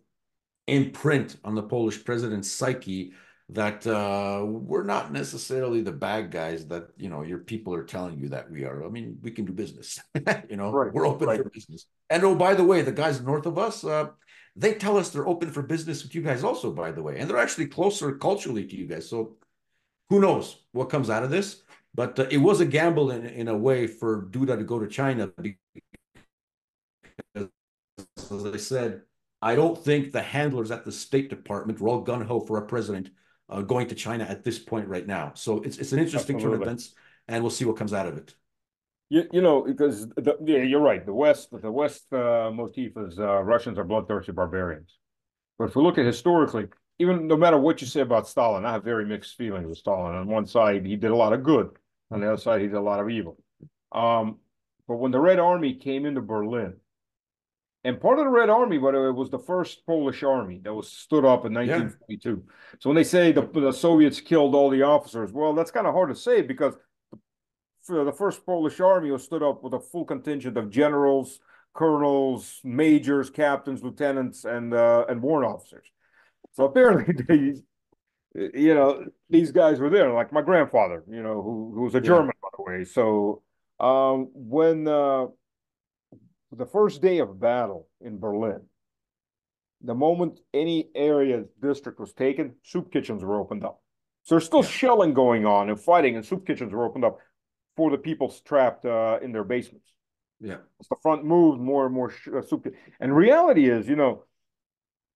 imprint on the Polish president's psyche that we're not necessarily the bad guys that your people are telling you that we are. I mean, we can do business. Right. We're open Right. for business. And oh, by the way, the guys north of us, they tell us they're open for business with you guys also, by the way, and they're actually closer culturally to you guys. So who knows what comes out of this? But it was a gamble in a way for Duda to go to China because, as I said, I don't think the handlers at the State Department were all gung ho for a president going to China at this point right now. So it's an interesting turn of Absolutely. events, and we'll see what comes out of it. Because yeah, you're right. The West motif is Russians are bloodthirsty barbarians. But if we look at historically, even no matter what you say about Stalin, I have very mixed feelings with Stalin. On one side, he did a lot of good. On the other side, he did a lot of evil. Um, but when the Red Army came into Berlin, and part of the Red Army, by the way, was the first Polish army that was stood up in Yeah. 1942. So when they say the Soviets killed all the officers, well, that's kind of hard to say because the first Polish army was stood up with a full contingent of generals, colonels, majors, captains, lieutenants, and warrant officers. So apparently these guys were there, like my grandfather, who was a Yeah. German, by the way. So when the first day of battle in Berlin, the moment any area district was taken, soup kitchens were opened up. So there's still Yeah. shelling going on and fighting, and soup kitchens were opened up for the people trapped in their basements. Yeah. As the front moved, more and more soup. And reality is,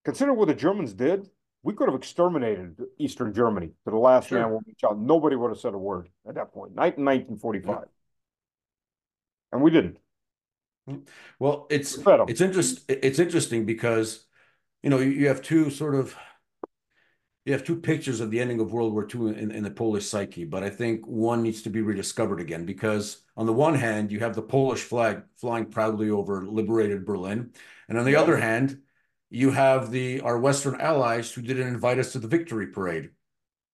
consider what the Germans did. We could have exterminated Eastern Germany to the last man, Sure. woman, child. Nobody would have said a word at that point, 1945, Yeah. and we didn't. Well, We fed them. it's interesting because you have two pictures of the ending of World War II in the Polish psyche, but I think one needs to be rediscovered again because on the one hand, you have the Polish flag flying proudly over liberated Berlin, and on the Yeah. other hand, you have our Western allies who didn't invite us to the victory parade.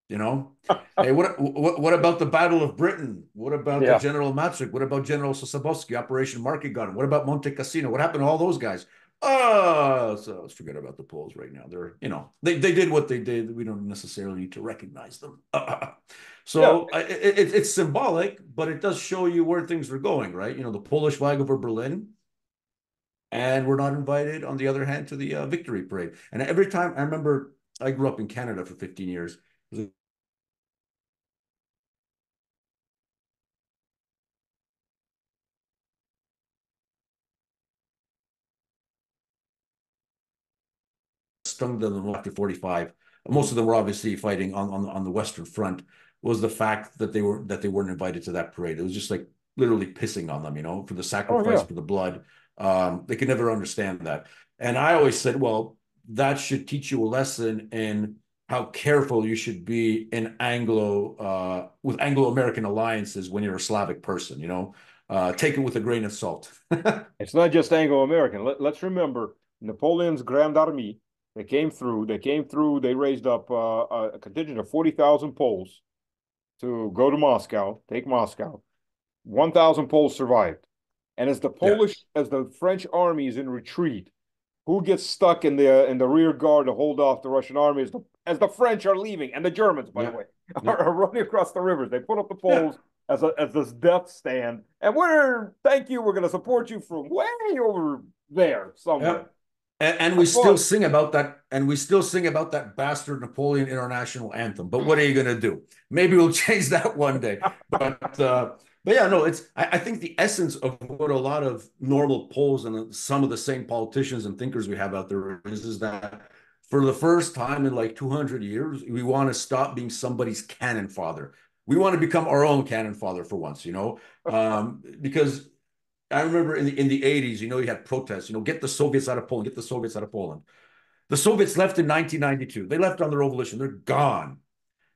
You know, hey, what about the Battle of Britain? What about the Yeah. General Matrix? What about General Sosabowski, Operation Market Gun? What about Monte Cassino? What happened to all those guys? Oh, so let's forget about the Poles right now. They did what they did. We don't necessarily need to recognize them. Yeah. So it's symbolic, but it does show you where things were going, right? The Polish flag over Berlin, and we're not invited, on the other hand, to the victory parade. And every time I remember, I grew up in Canada for 15 years. Stung them after 45. Most of them were obviously fighting on the Western Front. Was the fact that they weren't invited to that parade. It was just like literally pissing on them, for the Oh sacrifice, yeah. for the blood. They could never understand that. And I always said, well, that should teach you a lesson in how careful you should be in with Anglo-American alliances when you're a Slavic person. Take it with a grain of salt. It's not just Anglo-American. Let's remember Napoleon's Grand Army. They came through. They came through. They raised up a contingent of 40,000 Poles to go to Moscow, take Moscow. 1,000 Poles survived. And Yeah, as the French army is in retreat, who gets stuck in the rear guard to hold off the Russian army as the French are leaving, and the Germans, by the yeah, way, yeah, are running across the rivers. They put up the yeah. poles as this death stand, and thank you, we're going to support you from way over there somewhere. Yeah. And we Have still fun. sing about that, and we still sing about that bastard Napoleon International Anthem. But what are you gonna do? Maybe we'll change that one day. But yeah, no, I think the essence of what a lot of normal polls and some of the same politicians and thinkers we have out there is that for the first time in like 200 years, we want to stop being somebody's cannon fodder. We want to become our own cannon fodder for once, because I remember in the 80s, you had protests, get the Soviets out of Poland, get the Soviets out of Poland. The Soviets left in 1992. They left on their own volition. They're gone.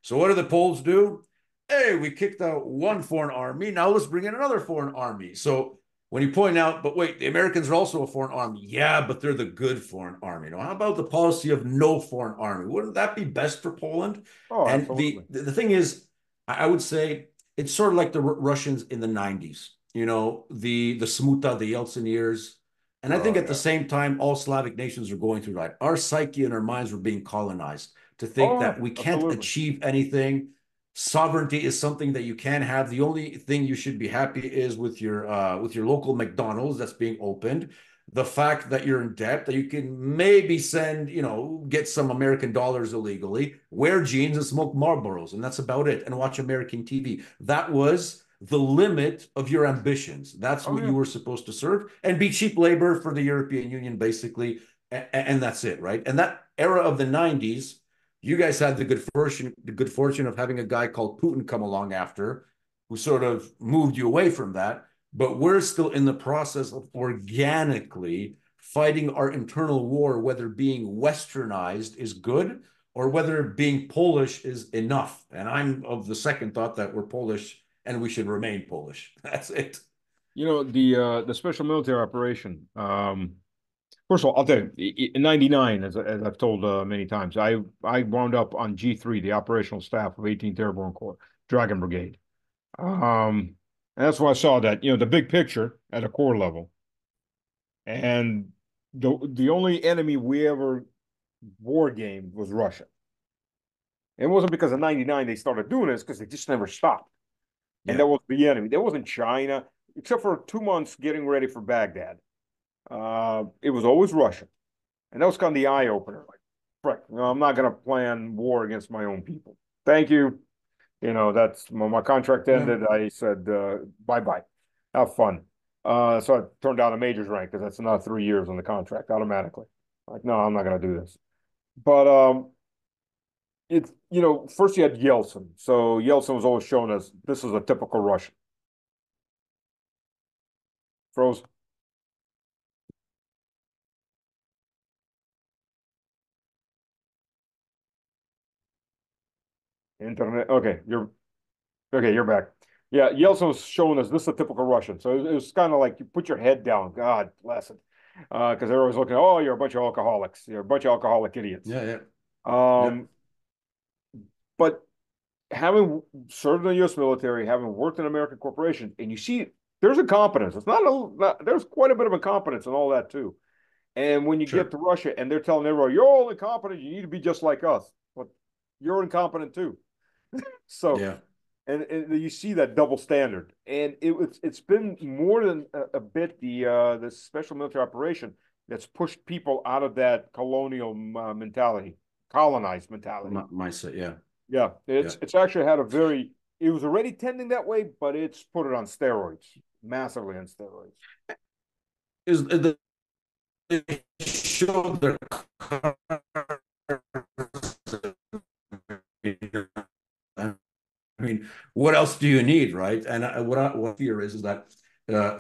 So what do the Poles do? Hey, we kicked out one foreign army. Now let's bring in another foreign army. So when you point out, but wait, the Americans are also a foreign army. Yeah, but they're the good foreign army. How about the policy of no foreign army? Wouldn't that be best for Poland? Oh, And absolutely. the thing is, I would say it's sort of like the Russians in the 90s. The Smuta, the Yeltsin years. And I think Oh at the yeah. same time, all Slavic nations are going through that. Our psyche and our minds were being colonized to think Oh, that we can't absolutely. achieve anything. Sovereignty is something that you can have. The only thing you should be happy is with your local McDonald's that's being opened. The fact that you're in debt, that you can maybe get some American dollars illegally, wear jeans and smoke Marlboros, and that's about it, and watch American TV. That was the limit of your ambitions. That's Oh what yeah. you were supposed to serve, and be cheap labor for the European Union, basically. And that's it, right? And that era of the 90s, you guys had the good fortune of having a guy called Putin come along after, who sort of moved you away from that. But we're still in the process of organically fighting our internal war, whether being westernized is good or whether being Polish is enough. And I'm of the second thought that we're Polish and we should remain Polish. That's it. The special military operation. First of all, I'll tell you, in '99, as I've told many times, I wound up on G3, the operational staff of 18th Airborne Corps, Dragon Brigade. And that's why I saw that, the big picture at a corps level. And the only enemy we ever war gamed was Russia. It wasn't because of '99 they started doing this, because they just never stopped. And Yeah, that was the enemy. That wasn't China, except for 2 months getting ready for Baghdad. It was always Russia. And that was kind of the eye opener. Like, frick, I'm not going to plan war against my own people. Thank you. That's when my contract yeah. ended. I said, bye bye. Have fun. So I turned down a major's rank because that's another 3 years on the contract automatically. Like, no, I'm not going to do this. But it's, first you had Yeltsin. So Yeltsin was always shown as this is a typical Russian. Froze. Internet. Okay. You're back. Yeah, Yeltsin was shown as this is a typical Russian. So it was kind of like you put your head down. God bless it. Because they're always looking, oh, you're a bunch of alcoholics. You're a bunch of alcoholic idiots. Yeah, yeah, yeah. Um, but having served in the U.S. military, having worked in American corporations, and you see there's incompetence. It's there's quite a bit of incompetence and all that too. And when you get Sure. to Russia and they're telling everyone, you're all incompetent, you need to be just like us. But you're incompetent too. So, Yeah. and you see that double standard, and it's been more than a bit the special military operation that's pushed people out of that colonial mentality, colonized mentality. Mindset. Yeah, Yeah, yeah. it's actually had a very. It was already tending that way, but it's put it on steroids, massively on steroids. Is the they show their I mean, what else do you need, right? And what I fear is that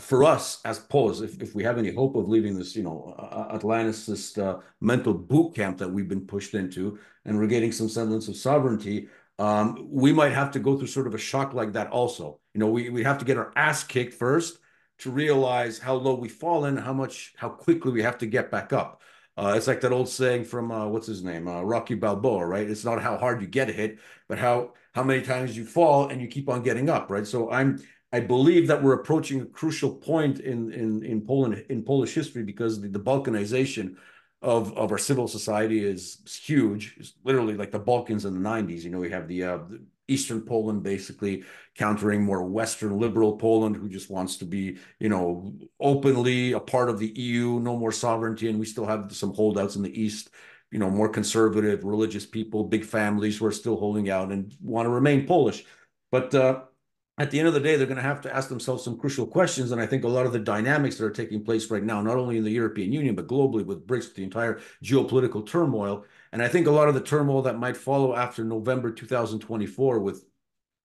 for us as Poles, if we have any hope of leaving this, Atlantis, this mental boot camp that we've been pushed into, and we're getting some semblance of sovereignty, we might have to go through sort of a shock like that also. We have to get our ass kicked first to realize how low we've fallen, how quickly we have to get back up. It's like that old saying from what's his name, Rocky Balboa, right? It's not how hard you get hit, but how many times you fall and you keep on getting up, right? So I believe that we're approaching a crucial point in Poland, in Polish history, because the balkanization of our civil society is huge. It's literally like the Balkans in the 90s. We have the Eastern Poland basically countering more Western liberal Poland, who just wants to be, openly a part of the EU, no more sovereignty. And we still have some holdouts in the East, more conservative, religious people, big families who are still holding out and want to remain Polish. But at the end of the day, they're going to have to ask themselves some crucial questions. And I think a lot of the dynamics that are taking place right now, not only in the European Union, but globally with BRICS, the entire geopolitical turmoil. And I think a lot of the turmoil that might follow after November 2024, with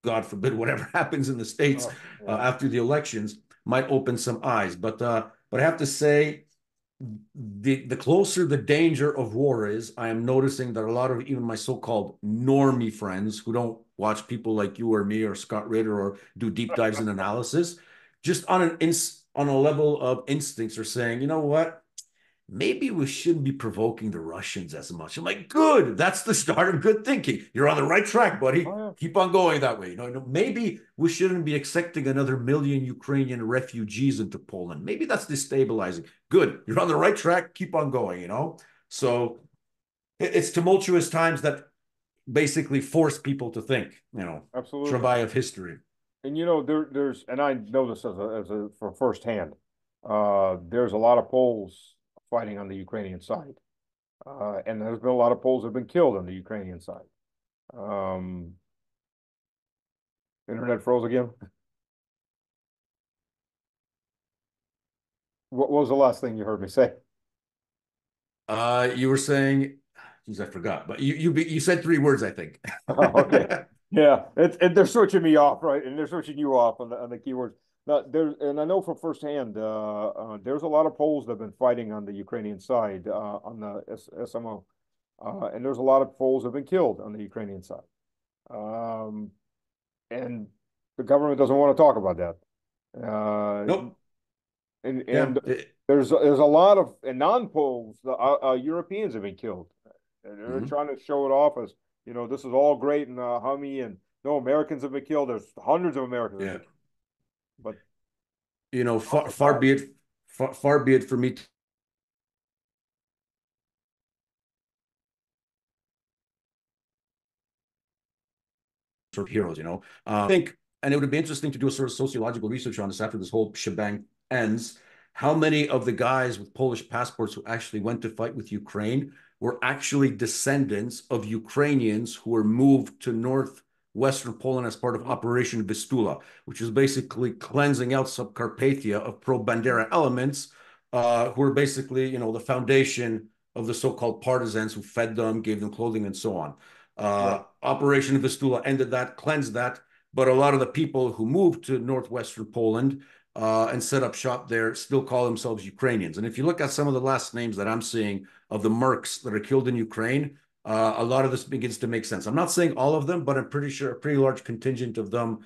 God forbid whatever happens in the States Oh, yeah. after the elections, might open some eyes. But I have to say, the closer the danger of war is, I am noticing that a lot of even my so-called normie friends who don't watch people like you or me or Scott Ritter or do deep dives in analysis, just on a level of instincts are saying, you know what? Maybe we shouldn't be provoking the Russians as much. I'm like, good. That's the start of good thinking. You're on the right track, buddy. Oh, yeah. Keep on going that way. Maybe we shouldn't be accepting another million Ukrainian refugees into Poland. Maybe that's destabilizing. Good. You're on the right track. Keep on going. So it's tumultuous times that basically force people to think, Absolutely. travail of history. And there's, and I know this as a for firsthand. There's a lot of Poles fighting on the Ukrainian side, and there's been a lot of Poles that have been killed on the Ukrainian side. Um, Internet froze again. What was the last thing you heard me say? You were saying, geez, I forgot, but you said three words, I think. Okay. Yeah, they're switching me off, right? And they're switching you off on the keywords. Now, and I know from firsthand, there's a lot of Poles that have been fighting on the Ukrainian side on the SMO, and there's a lot of Poles that have been killed on the Ukrainian side. Um, and the government doesn't want to talk about that. Nope. and Yeah. there's a lot of and non-Poles, Europeans have been killed, and they're Mhm. trying to show it off as this is all great and hummy and no Americans have been killed. There's hundreds of Americans have Yeah. been killed, but Far, the time. far be it for me sort of heroes, I think, and it would be interesting to do a sort of sociological research on this after this whole shebang ends. How many of the guys with Polish passports who actually went to fight with Ukraine were actually descendants of Ukrainians who were moved to northwestern Poland as part of Mhm. Operation Vistula, which is basically cleansing out Subcarpathia of pro-Bandera elements, who were basically, the foundation of the so-called partisans who fed them, gave them clothing, and so on. Right. Operation Vistula ended that, cleansed that. But a lot of the people who moved to northwestern Poland and set up shop there still call themselves Ukrainians. And if you look at some of the last names that I'm seeing of the mercs that are killed in Ukraine, a lot of this begins to make sense. I'm not saying all of them, but I'm pretty sure a pretty large contingent of them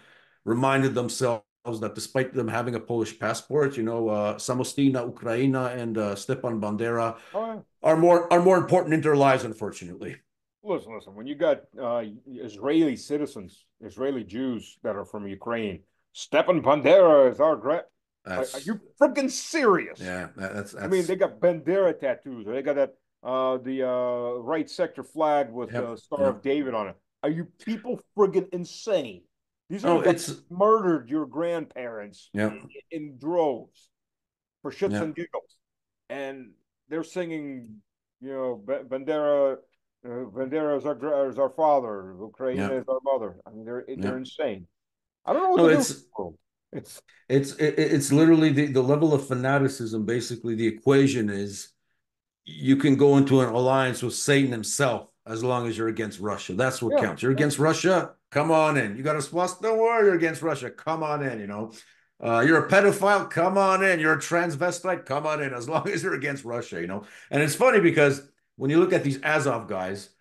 reminded themselves that despite them having a Polish passport, Samostina Ukraina and Stepan Bandera Oh yeah. are more important in their lives, unfortunately. Listen. When you got Israeli citizens, Israeli Jews that are from Ukraine, Stepan Bandera is our great. Are That's you freaking serious? Yeah, I mean, that's they got Bandera tattoos. They got that the right sector flag with yep, the Star yep. of David on it. Are you people friggin' insane? These are the Oh, guys it's who murdered your grandparents yep, in droves for shits and yep, giggles, and they're singing, Bandera. Bandera is our father. Ukraine is yep. our mother. I mean, they're Yep. insane. I don't know what No, to do with the world. It's it's literally the level of fanaticism. Basically, the equation is you can go into an alliance with Satan himself as long as you're against Russia. That's what yeah, counts. You're yeah, against Russia, come on in. You got a swastika, don't worry, you're against Russia, come on in. You're a pedophile, come on in. You're a transvestite, come on in. As long as you're against Russia. And it's funny because when you look at these Azov guys,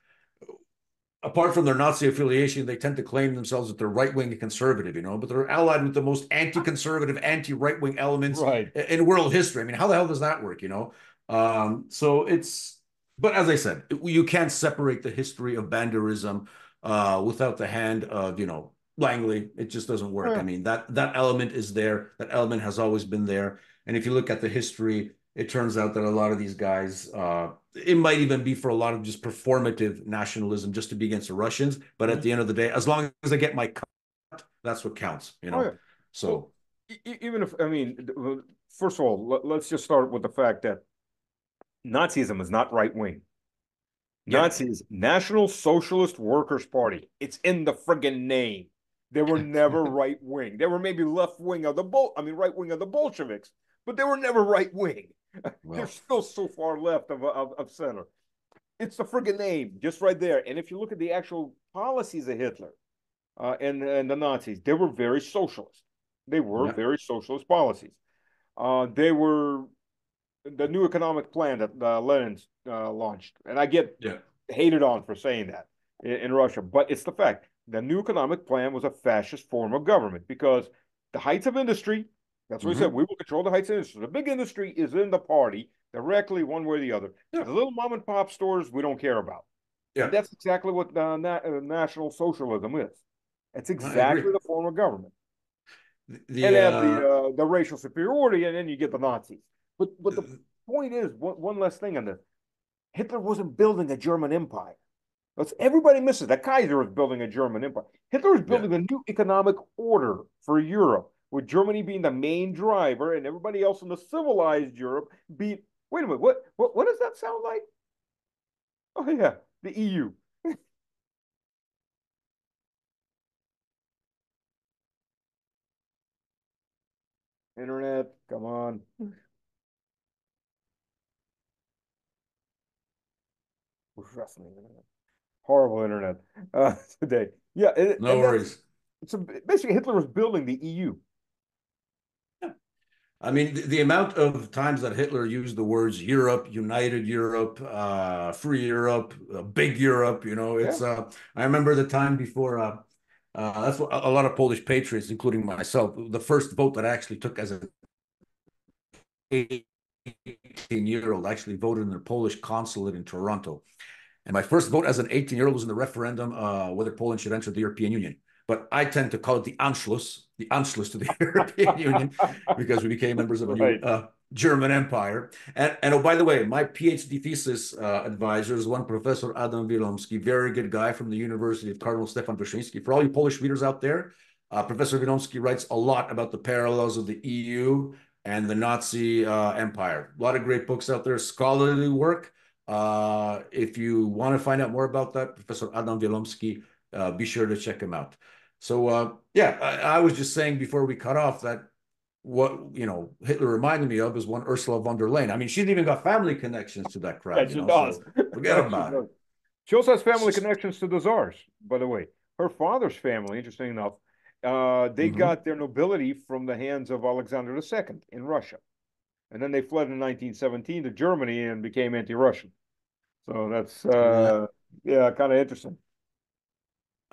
apart from their Nazi affiliation, they tend to claim themselves that they're right wing and conservative, but they're allied with the most anti conservative, anti right wing elements right. in world history. I mean, how the hell does that work? So but as I said, you can't separate the history of banderism without the hand of, Langley. It just doesn't Oh, work. I yeah. mean, that element is there. That element has always been there. And if you look at the history, it turns out that a lot of these guys, it might even be for a lot of just performative nationalism just to be against the Russians. But at Mhm. the end of the day, as long as I get my cut, that's what counts, Oh yeah. Well, So, even if I mean, first of all, let's just start with the fact that Nazism is not right wing. yeah. Nazis, National Socialist Workers Party. It's in the friggin' name. They were never right wing. They were maybe left wing of the right wing of the Bolsheviks, but they were never right wing. They're Well, still so far left of center. It's the friggin' name, just right there. And if you look at the actual policies of Hitler and the Nazis, they were very socialist. They were yeah. very socialist policies. They were the new economic plan that Lenin launched, and I get Yeah. hated on for saying that in Russia, but it's the fact. The new economic plan was a fascist form of government because the heights of industry, that's what he said, Hmm. we will control the heights of industry. The big industry is in the party directly one way or the other. Yeah. The little mom and pop stores we don't care about. And Yeah. that's exactly what National Socialism is. It's I agree. exactly the form of government. And The add the racial superiority, and then you get the Nazis. But the point is, one last thing on this. Hitler wasn't building a German empire. Everybody misses that Kaiser was building a German empire. Hitler was yeah. building a new economic order for Europe, with Germany being the main driver and everybody else in the civilized Europe be. Wait a minute, what does that sound like? Oh yeah, the EU. Internet, come on. Wrestling internet. Horrible internet today. Yeah, No and that's worries. so basically Hitler was building the EU. I mean, the amount of times that Hitler used the words Europe, United Europe, Free Europe, Big Europe, Yeah. I remember the time before, that's what a lot of Polish patriots, including myself, the first vote that I actually took as a 18-year-old actually voted in the Polish consulate in Toronto. And my first vote as an 18-year-old was in the referendum whether Poland should enter the European Union. But I tend to call it the Anschluss to the European Union, because we became members of a new Right. German empire. And oh, by the way, my PhD thesis advisor is one Professor Adam Wielomski, very good guy from the University of Cardinal Stefan Wyszyński. For all you Polish readers out there, Professor Wielomski writes a lot about the parallels of the EU and the Nazi empire. A lot of great books out there, scholarly work. If you want to find out more about that, Professor Adam Wielomski, be sure to check him out. So yeah, I was just saying before we cut off that what Hitler reminded me of is one Ursula von der Leyen. I mean, she's even got family connections to that Yeah, crowd, she does. so forget No, she about it. does. She also has family connections to the czars, by the way. Her father's family, interesting enough, they Mhm. got their nobility from the hands of Alexander II in Russia. And then they fled in 1917 to Germany and became anti-Russian. So that's Yeah. yeah, kind of interesting.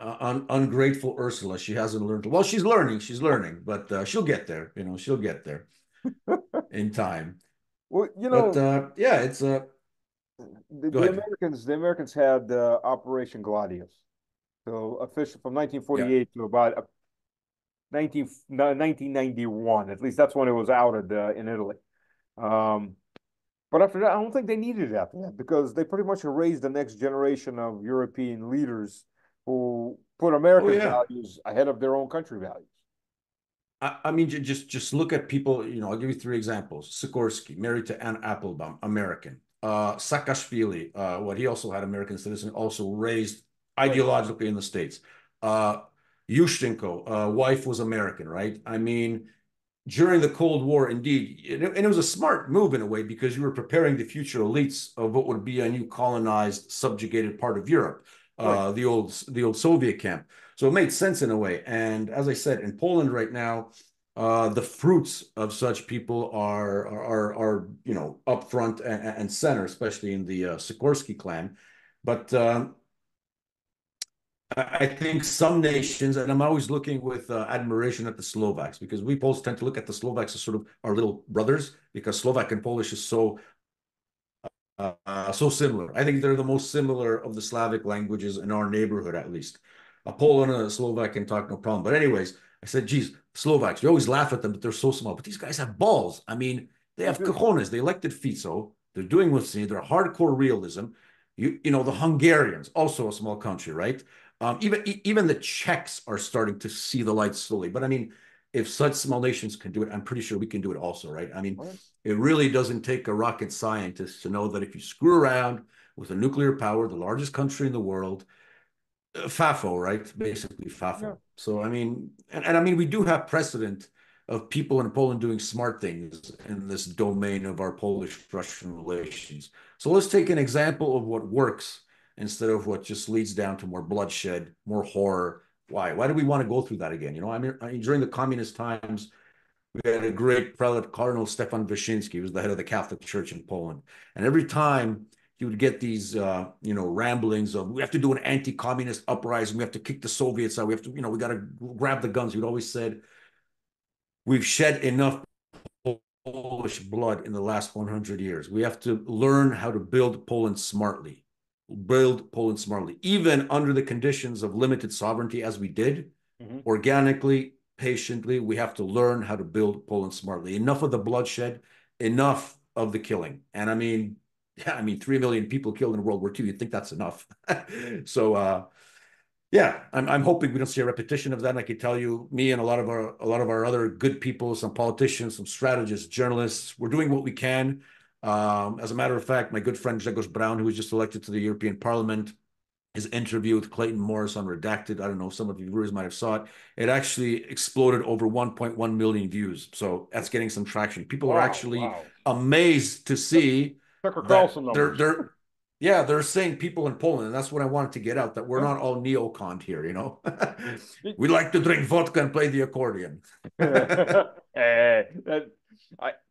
Ungrateful Ursula. She hasn't learned. Well, she's learning. She's learning, but she'll get there. She'll get there in time. Well, But yeah, it's go the ahead. Americans had Operation Gladius. So official from Yeah. 1948 to about 1991. At least that's when it was outed in Italy. Um, but after that, I don't think they needed it after that because they pretty much erased the next generation of European leaders who put Oh America's yeah. values ahead of their own country values. I mean, just look at people. I'll give you three examples. Sikorsky, married to Anne Applebaum, American. Saakashvili, what he also had American citizen, also raised Right, ideologically in the States. Uh, Yushchenko, wife was American, right? I mean, during the Cold War, indeed, and it was a smart move in a way because you were preparing the future elites of what would be a new colonized, subjugated part of Europe, right. the old Soviet camp. So it made sense in a way. And as I said, in Poland right now, the fruits of such people are up front and center, especially in the Sikorsky clan. But I think some nations, and I'm always looking with admiration at the Slovaks, because we Poles tend to look at the Slovaks as sort of our little brothers, because Slovak and Polish is so similar. I think they're the most similar of the Slavic languages in our neighborhood, at least. A Pole and a Slovak can talk no problem. But anyways, I said, geez, Slovaks, we always laugh at them, but they're so small. But these guys have balls. I mean, they They have do. cojones. They elected Fico. They're doing what's needed. They're hardcore realism. The Hungarians, also a small country, right? Even the Czechs are starting to see the light slowly. But I mean, if such small nations can do it, I'm pretty sure we can do it also, right? I mean, Right. it really doesn't take a rocket scientist to know that if you screw around with a nuclear power, the largest country in the world, FAFO, right? Basically Yeah. FAFO. So I mean, and I mean, we do have precedent of people in Poland doing smart things in this domain of our Polish-Russian relations. So let's take an example of what works instead of what just leads down to more bloodshed, more horror. Why? Why do we want to go through that again? I mean, during the communist times, we had a great prelate, Cardinal Stefan Wyszyński, who was the head of the Catholic Church in Poland. And every time he would get these, ramblings of, we have to do an anti-communist uprising. We have to kick the Soviets out. We have to, we got to grab the guns. He'd always said, we've shed enough Polish blood in the last 100 years. We have to learn how to build Poland smartly. Build Poland smartly, even under the conditions of limited sovereignty as we did, Mhm. organically, patiently. We have to learn how to build Poland smartly. Enough of the bloodshed, enough of the killing. And I mean, yeah, I mean, 3 million people killed in World War II. You'd think that's enough. So, yeah, I'm hoping we don't see a repetition of that. And I can tell you, me and a lot of our other good people, some politicians, some strategists, journalists, we're doing what we can. As a matter of fact, my good friend Grzegorz Brown, who was just elected to the European Parliament, his interview with Clayton Morris on Redacted. I don't know, some of you viewers might have saw it. It actually exploded over 1.1 million views. So that's getting some traction. People are Wow, actually wow. amazed to see Tucker that Carlson they're numbers. they're yeah, they're saying people in Poland, and that's what I wanted to get out, that we're Yeah. not all neocon here. We like to drink vodka and play the accordion.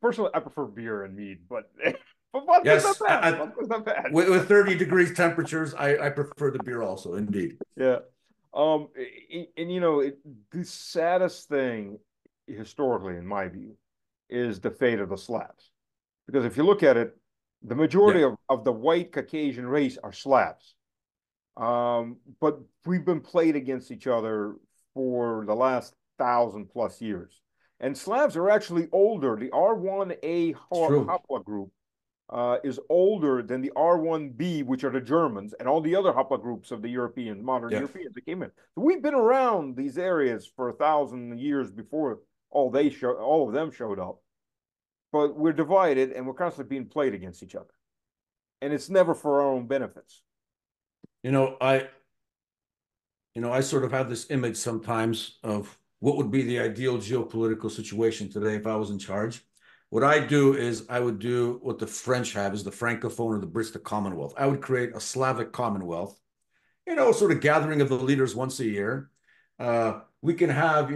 Personally, I prefer beer and mead, but but vodka's not Yes, bad. Vodka's not bad. with 30 degrees temperatures, I prefer the beer also, indeed. Yeah. And the saddest thing historically, in my view, is the fate of the Slavs. Because if you look at it, the majority Yeah, of the white Caucasian race are Slavs. But we've been played against each other for the last 1,000+ years. And Slavs are actually older. The R1A it's true. haplogroup is older than the R1B, which are the Germans, and all the other haplogroups of the modern Yeah. Europeans that came in. So we've been around these areas for 1,000 years before all of them showed up. But we're divided and we're constantly being played against each other. And it's never for our own benefits. You know, I I sort of have this image sometimes of what would be the ideal geopolitical situation today if I was in charge. What I do is I would do what the French have is the Francophone or the Brits, the Commonwealth. I would create a Slavic Commonwealth, sort of gathering of the leaders once a year. We can have,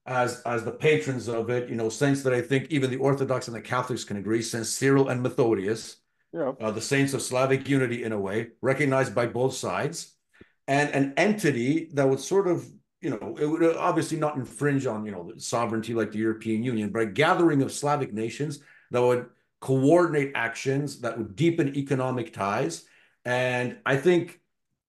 as the patrons of it, saints that I think even the Orthodox and the Catholics can agree, Saint Cyril and Methodius, Yeah. the saints of Slavic unity in a way, recognized by both sides, and an entity that would sort of, it would obviously not infringe on, sovereignty like the European Union, but a gathering of Slavic nations that would coordinate actions that would deepen economic ties. And I think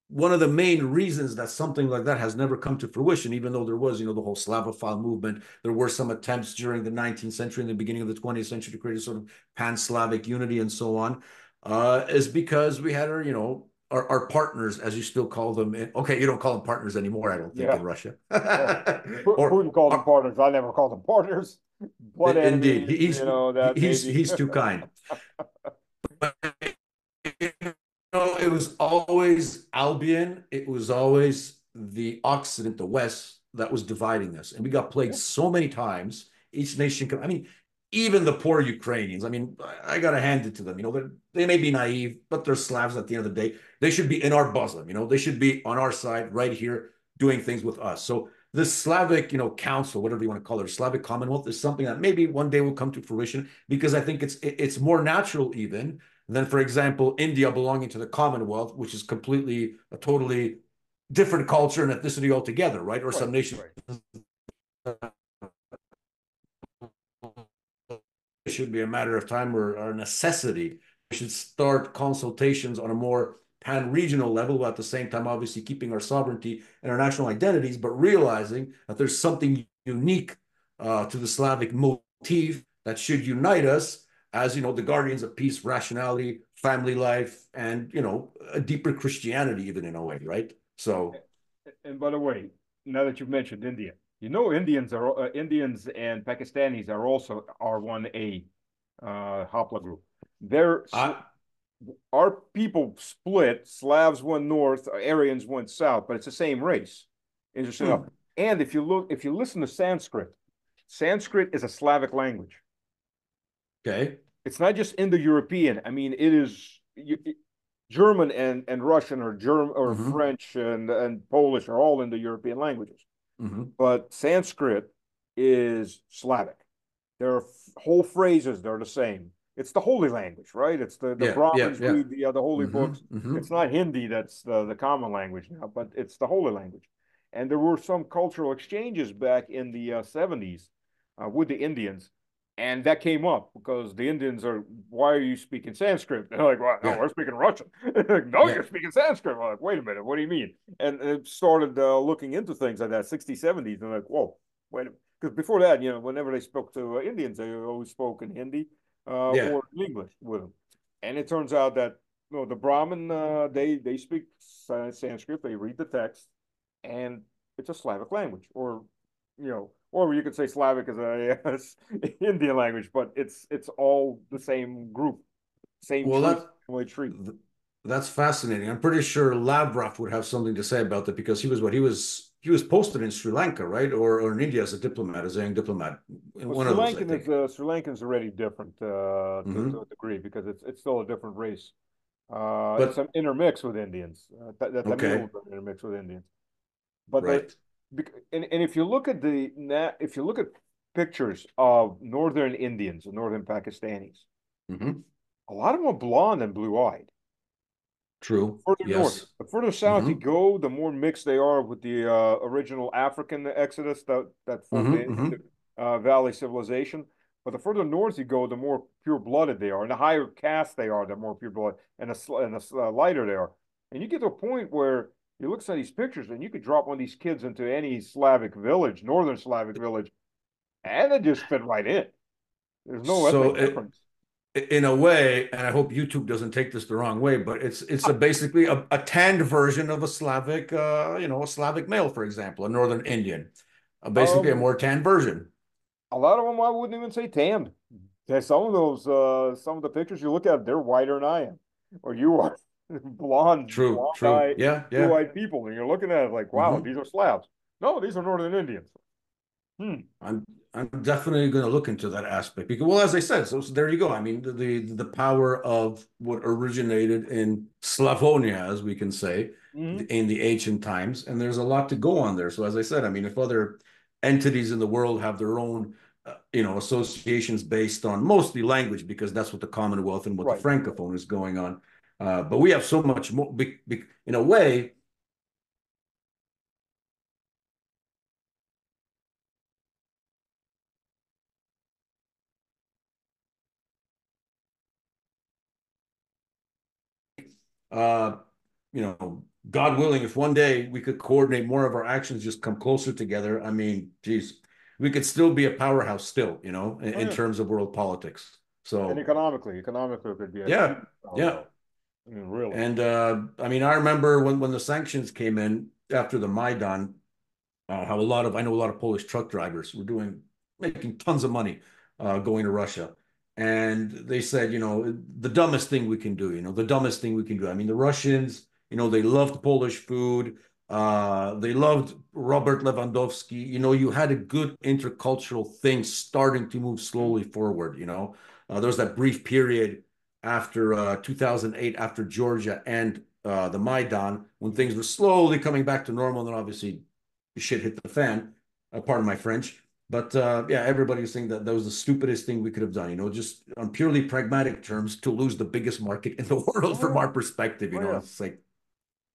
one of the main reasons that something like that has never come to fruition, even though there was, the whole Slavophile movement, there were some attempts during the 19th century and the beginning of the 20th century to create a sort of pan-Slavic unity and so on, is because we had our partners, as you still call them. Okay, you don't call them partners anymore, I don't think, Yeah. in Russia. Well, or, Putin called them or partners. I never called them partners. Blood indeed, enemies, that maybe. he's too kind. It was always Albion. It was always the Occident, the West, that was dividing us. And we got played Yeah. so many times. Each nation, I mean, even the poor Ukrainians, I mean, I got to hand it to them. They may be naive, but they're Slavs at the end of the day. They should be in our bosom. They should be on our side right here doing things with us. So this Slavic, council, whatever you want to call it, Slavic Commonwealth is something that maybe one day will come to fruition because I think it's more natural even than, for example, India belonging to the Commonwealth, which is completely a totally different culture and ethnicity altogether, right? Or Right, some nations right. it should be a matter of time or a necessity. We should start consultations on a more pan-regional level, but at the same time, obviously keeping our sovereignty and our national identities, but realizing that there's something unique to the Slavic motif that should unite us as, the guardians of peace, rationality, family life, and, a deeper Christianity even in a way, right? So, And by the way, now that you've mentioned India, Indians and Pakistanis are also R1A haplogroup. They're I, our people split. Slavs went north, Aryans went south, but it's the same race. Interesting enough. And if you listen to Sanskrit, Sanskrit is a Slavic language. okay. It's not just Indo-European. I mean, it is German and Russian or Mm-hmm. French and Polish are all Indo-European languages. Mm-hmm. But Sanskrit is Slavic. There are whole phrases that are the same. It's the holy language, right? It's the Yeah, yeah, Brahmins yeah. read the holy Mm-hmm. books. Mm-hmm. It's not Hindi that's the common language now, but it's the holy language. And there were some cultural exchanges back in the 70s with the Indians, and that came up because the Indians are, why are you speaking Sanskrit? They're like, well, no, Yeah, we're speaking Russian. No, yeah, you're speaking Sanskrit. We're like, wait a minute, what do you mean? And it started looking into things like that, 60s, 70s, and they're like, whoa, wait a minute. Because before that, whenever they spoke to Indians, they always spoke in Hindi yeah. or in English with them. And it turns out that the Brahmin they speak Sanskrit, they read the text, and it's a Slavic language, or you could say Slavic is a Indian language, but it's all the same group, same Well, tree, family tree. that's fascinating. I'm pretty sure Lavrov would have something to say about that because he was posted in Sri Lanka, right, or in India as a diplomat, as a young diplomat, in Well, one of those, I think. Sri Lankan's already different to Hmm. a degree because it's still a different race. It's But an intermix with Indians. The okay, Tamils are intermixed with Indians. But right. and if you look at if you look at pictures of northern Indians and northern Pakistanis, Hmm. a lot of them are blonde and blue-eyed. True. Further north, Yes. the further south you Hmm. go, the more mixed they are with the original African exodus that formed Hmm. the Hmm. Valley civilization. But the further north you go, the more pure-blooded they are, and the higher caste they are, the more pure-blooded, and the lighter they are. And you get to a point where you look at these pictures, and you could drop one of these kids into any Slavic village, northern Slavic village, and it just fit right in. There's no So ethnic difference. in a way, and I hope YouTube doesn't take this the wrong way, but it's basically a tanned version of a Slavic, a Slavic male, for example, a Northern Indian, basically a Um, more tanned version. a lot of them I wouldn't even say tanned. There's some of those, some of the pictures you look at, they're whiter than I am, or you are. True, Blonde true. eye, Yeah, yeah. blue-eyed people, and you're looking at it like, wow, Hmm. these are Slavs. No, these are Northern Indians. Hmm. I'm I'm definitely going to look into that aspect because, well, as I said, so there you go. I mean, the power of what originated in Slavonia, as we can say, Hmm. in the ancient times, and there's a lot to go on there. So, as I said, I mean, if other entities in the world have their own, associations based on mostly language, because that's what the Commonwealth and what the Right. Francophone is going on, but we have so much more. In a way, uh, God willing, if one day we could coordinate more of our actions, just come closer together, I mean, geez, we could still be a powerhouse still, Oh, in yeah. terms of world politics. And So economically, it could be a huge yeah, yeah. powerhouse. I mean, really. And I mean, I remember when the sanctions came in after the Maidan, how I know a lot of Polish truck drivers were making tons of money going to Russia. And they said, the dumbest thing we can do, the dumbest thing we can do. I mean, the Russians, they loved Polish food. They loved Robert Lewandowski. You had a good intercultural thing starting to move Mhm. slowly forward. There was that brief period after 2008, after Georgia and the Maidan, when Mhm. things were slowly coming back to normal. And then obviously shit hit the fan. Pardon my French. But yeah, everybody was saying that that was the stupidest thing we could have done, just on purely pragmatic terms to lose the biggest market in the world Oh, from yeah. our perspective. Oh, yeah. It's like,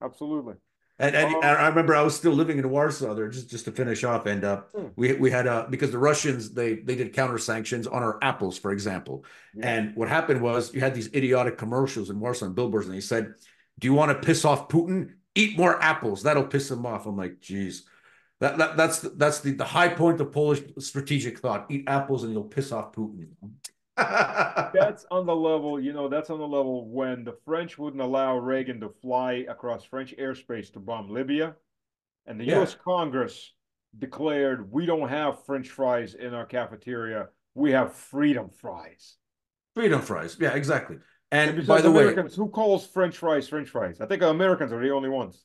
Absolutely. and Um, I remember I was still living in Warsaw there, just to finish off, and hmm, we had because the Russians they did counter sanctions on our apples, for example, yeah. and what happened was you had these idiotic commercials in Warsaw and billboards, and they said, "Do you want to piss off Putin? Eat more apples. That'll piss him off." I'm like, geez. That's the high point of Polish strategic thought. Eat apples and you'll piss off Putin. That's on the level, that's on the level when the French wouldn't allow Reagan to fly across French airspace to bomb Libya, and the Yeah, U.S. Congress declared, we don't have French fries in our cafeteria. We have freedom fries. freedom fries. Yeah, exactly. And And by besides the way, Americans, who calls French fries French fries? I think Americans are the only ones.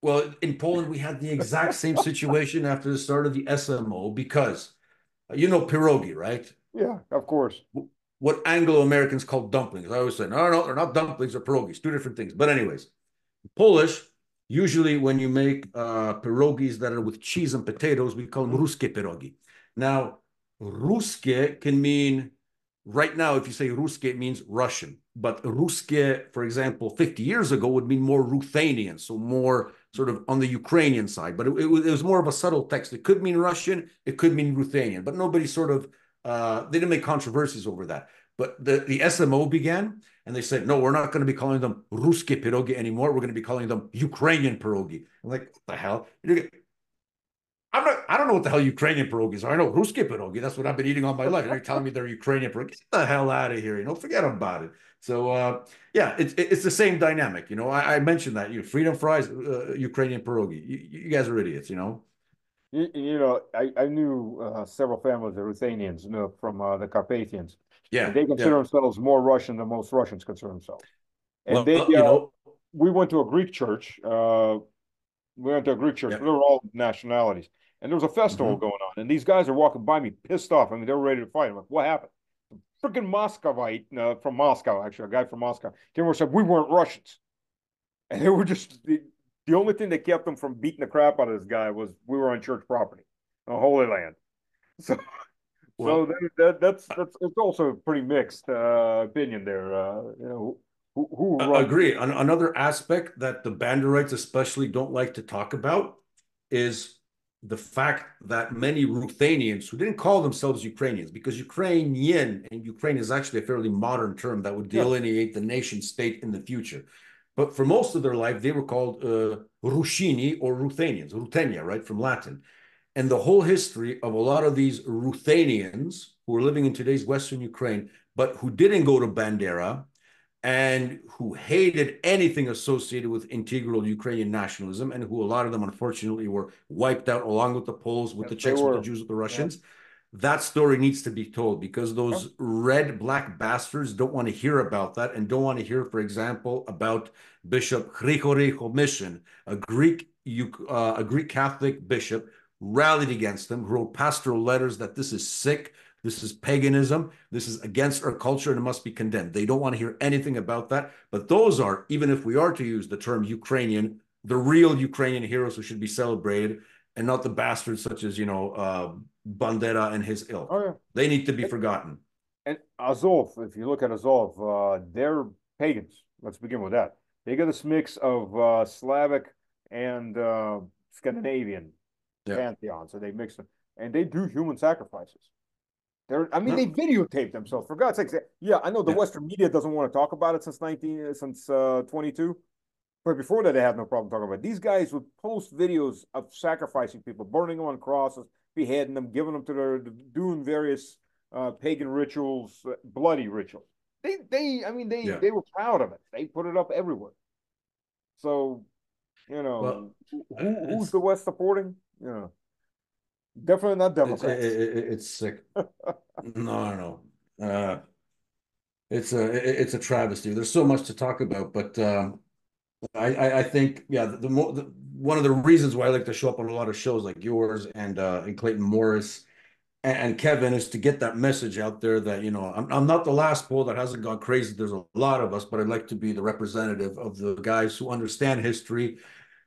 well, in Poland we had the exact same situation after the start of the SMO because pierogi, right? Yeah, of course. What Anglo Americans call dumplings. I always say, no, no, they're not dumplings, they're pierogies, two different things. But anyways, Polish, usually when you make pierogies that are with cheese and potatoes, we call them Mhm. ruskie pierogi. Now, ruskie can mean, right now, if you say ruskie, it means Russian. But ruskie, for example, 50 years ago would mean more Ruthenian, so more sort of on the Ukrainian side. But it was more of a subtle text. It could mean Russian, it could mean Ruthenian, but nobody sort of, they didn't make controversies over that. But the SMO began, and they said, no, we're not going to be calling them Ruski pierogi anymore. We're going to be calling them Ukrainian pierogi. I'm like, what the hell? I don't know what the hell Ukrainian pierogies are. I know Ruski pierogi. That's what I've been eating all my life. And you're telling me they're Ukrainian pierogi. Get the hell out of here. Forget about it. So, yeah, it's the same dynamic. I mentioned that. Freedom fries, Ukrainian pierogi. You guys are idiots. I knew several families of Ruthenians, from the Carpathians, and Yeah, they consider yeah. themselves more Russian than most Russians consider themselves. And Well, we went to a Greek church. We went to a Greek church, yeah. but they were all nationalities. And there was a festival Hmm. going on, and these guys are walking by me, pissed off. I mean, they were ready to fight. I'm like, what happened? Freaking Moscovite from Moscow, actually, a guy from Moscow came over and said we weren't Russians, and they were just the only thing that kept them from beating the crap out of this guy was we were on church property, on Holy Land. So, so Well, that's it's also a pretty mixed opinion there. Who runs? agree. Another aspect that the Banderites especially don't like to talk about is the fact that many Ruthenians who didn't call themselves Ukrainians, because Ukrainian and Ukraine is actually a fairly modern term that would Yeah. delineate the nation state in the future. But for most of their life, they were called Rushini or Ruthenians, Ruthenia, right, from Latin. And the whole history of a lot of these Ruthenians who are living in today's Western Ukraine, but who didn't go to Bandera and who hated anything associated with integral Ukrainian nationalism, and who a lot of them, unfortunately, were wiped out along with the Poles, with Yes, the they Czechs, with the were. Jews, with the Yeah. Russians. That story needs to be told because Yeah. those red black bastards don't want to hear about that and don't want to hear, for example, about Bishop Grigori Homishin, a Greek Catholic bishop, rallied against them, wrote pastoral letters that this is sick, this is paganism, this is against our culture, and it must be condemned. They don't want to hear anything about that. But those are, even if we are to use the term Ukrainian, the real Ukrainian heroes who should be celebrated, and not the bastards such as, Bandera and his ilk. Oh, yeah. They need to be forgotten. And Azov, if you look at Azov, they're pagans. Let's begin with that. They got this mix of Slavic and Scandinavian Yeah. pantheon, so they mix them, and they do human sacrifices. I mean, Yeah. they videotape themselves. For God's sakes, yeah, I know the Yeah. Western media doesn't want to talk about it since 22, but before that, they had no problem talking about it. These guys would post videos of sacrificing people, burning them on crosses, beheading them, giving them to doing various pagan rituals, bloody rituals. I mean, Yeah. they were proud of it. They put it up everywhere. So, Well, who's the West supporting? Definitely not Democrats. it's sick. No, no. It's a travesty. There's so much to talk about, but I think one of the reasons why I like to show up on a lot of shows like yours and Clayton Morris and Kevin is to get that message out there that I'm not the last poll that hasn't gone crazy. There's a lot of us, but I'd like to be the representative of the guys who understand history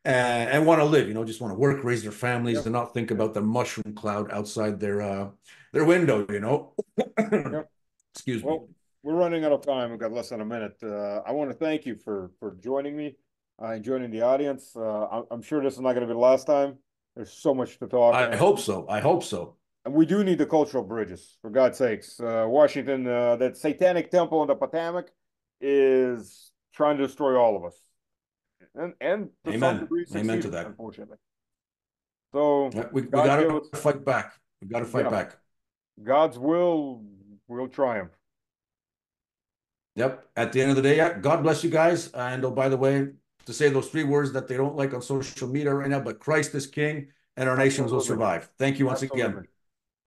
and want to live. Just want to work, raise their families, Yep. and not think about the mushroom cloud outside their window. Yep. Excuse me. Well, we're running out of time. We've got less than a minute. I want to thank you for joining me and joining the audience. I'm sure this is not going to be the last time. There's so much to talk, I hope so. I hope so. and we do need the cultural bridges, for God's sakes. Washington, that satanic temple in the Potomac is trying to destroy all of us, and to some Amen. degree Amen to succeeded, that. unfortunately. So We God got give to us, fight back. We got to fight yeah, back. God's will triumph. Yep. At the end of the day, yeah, God bless you guys. And oh, by the way, to say those three words that they don't like on social media right now, but Christ is King and our nations will Absolutely. survive. Thank you once again. Absolutely.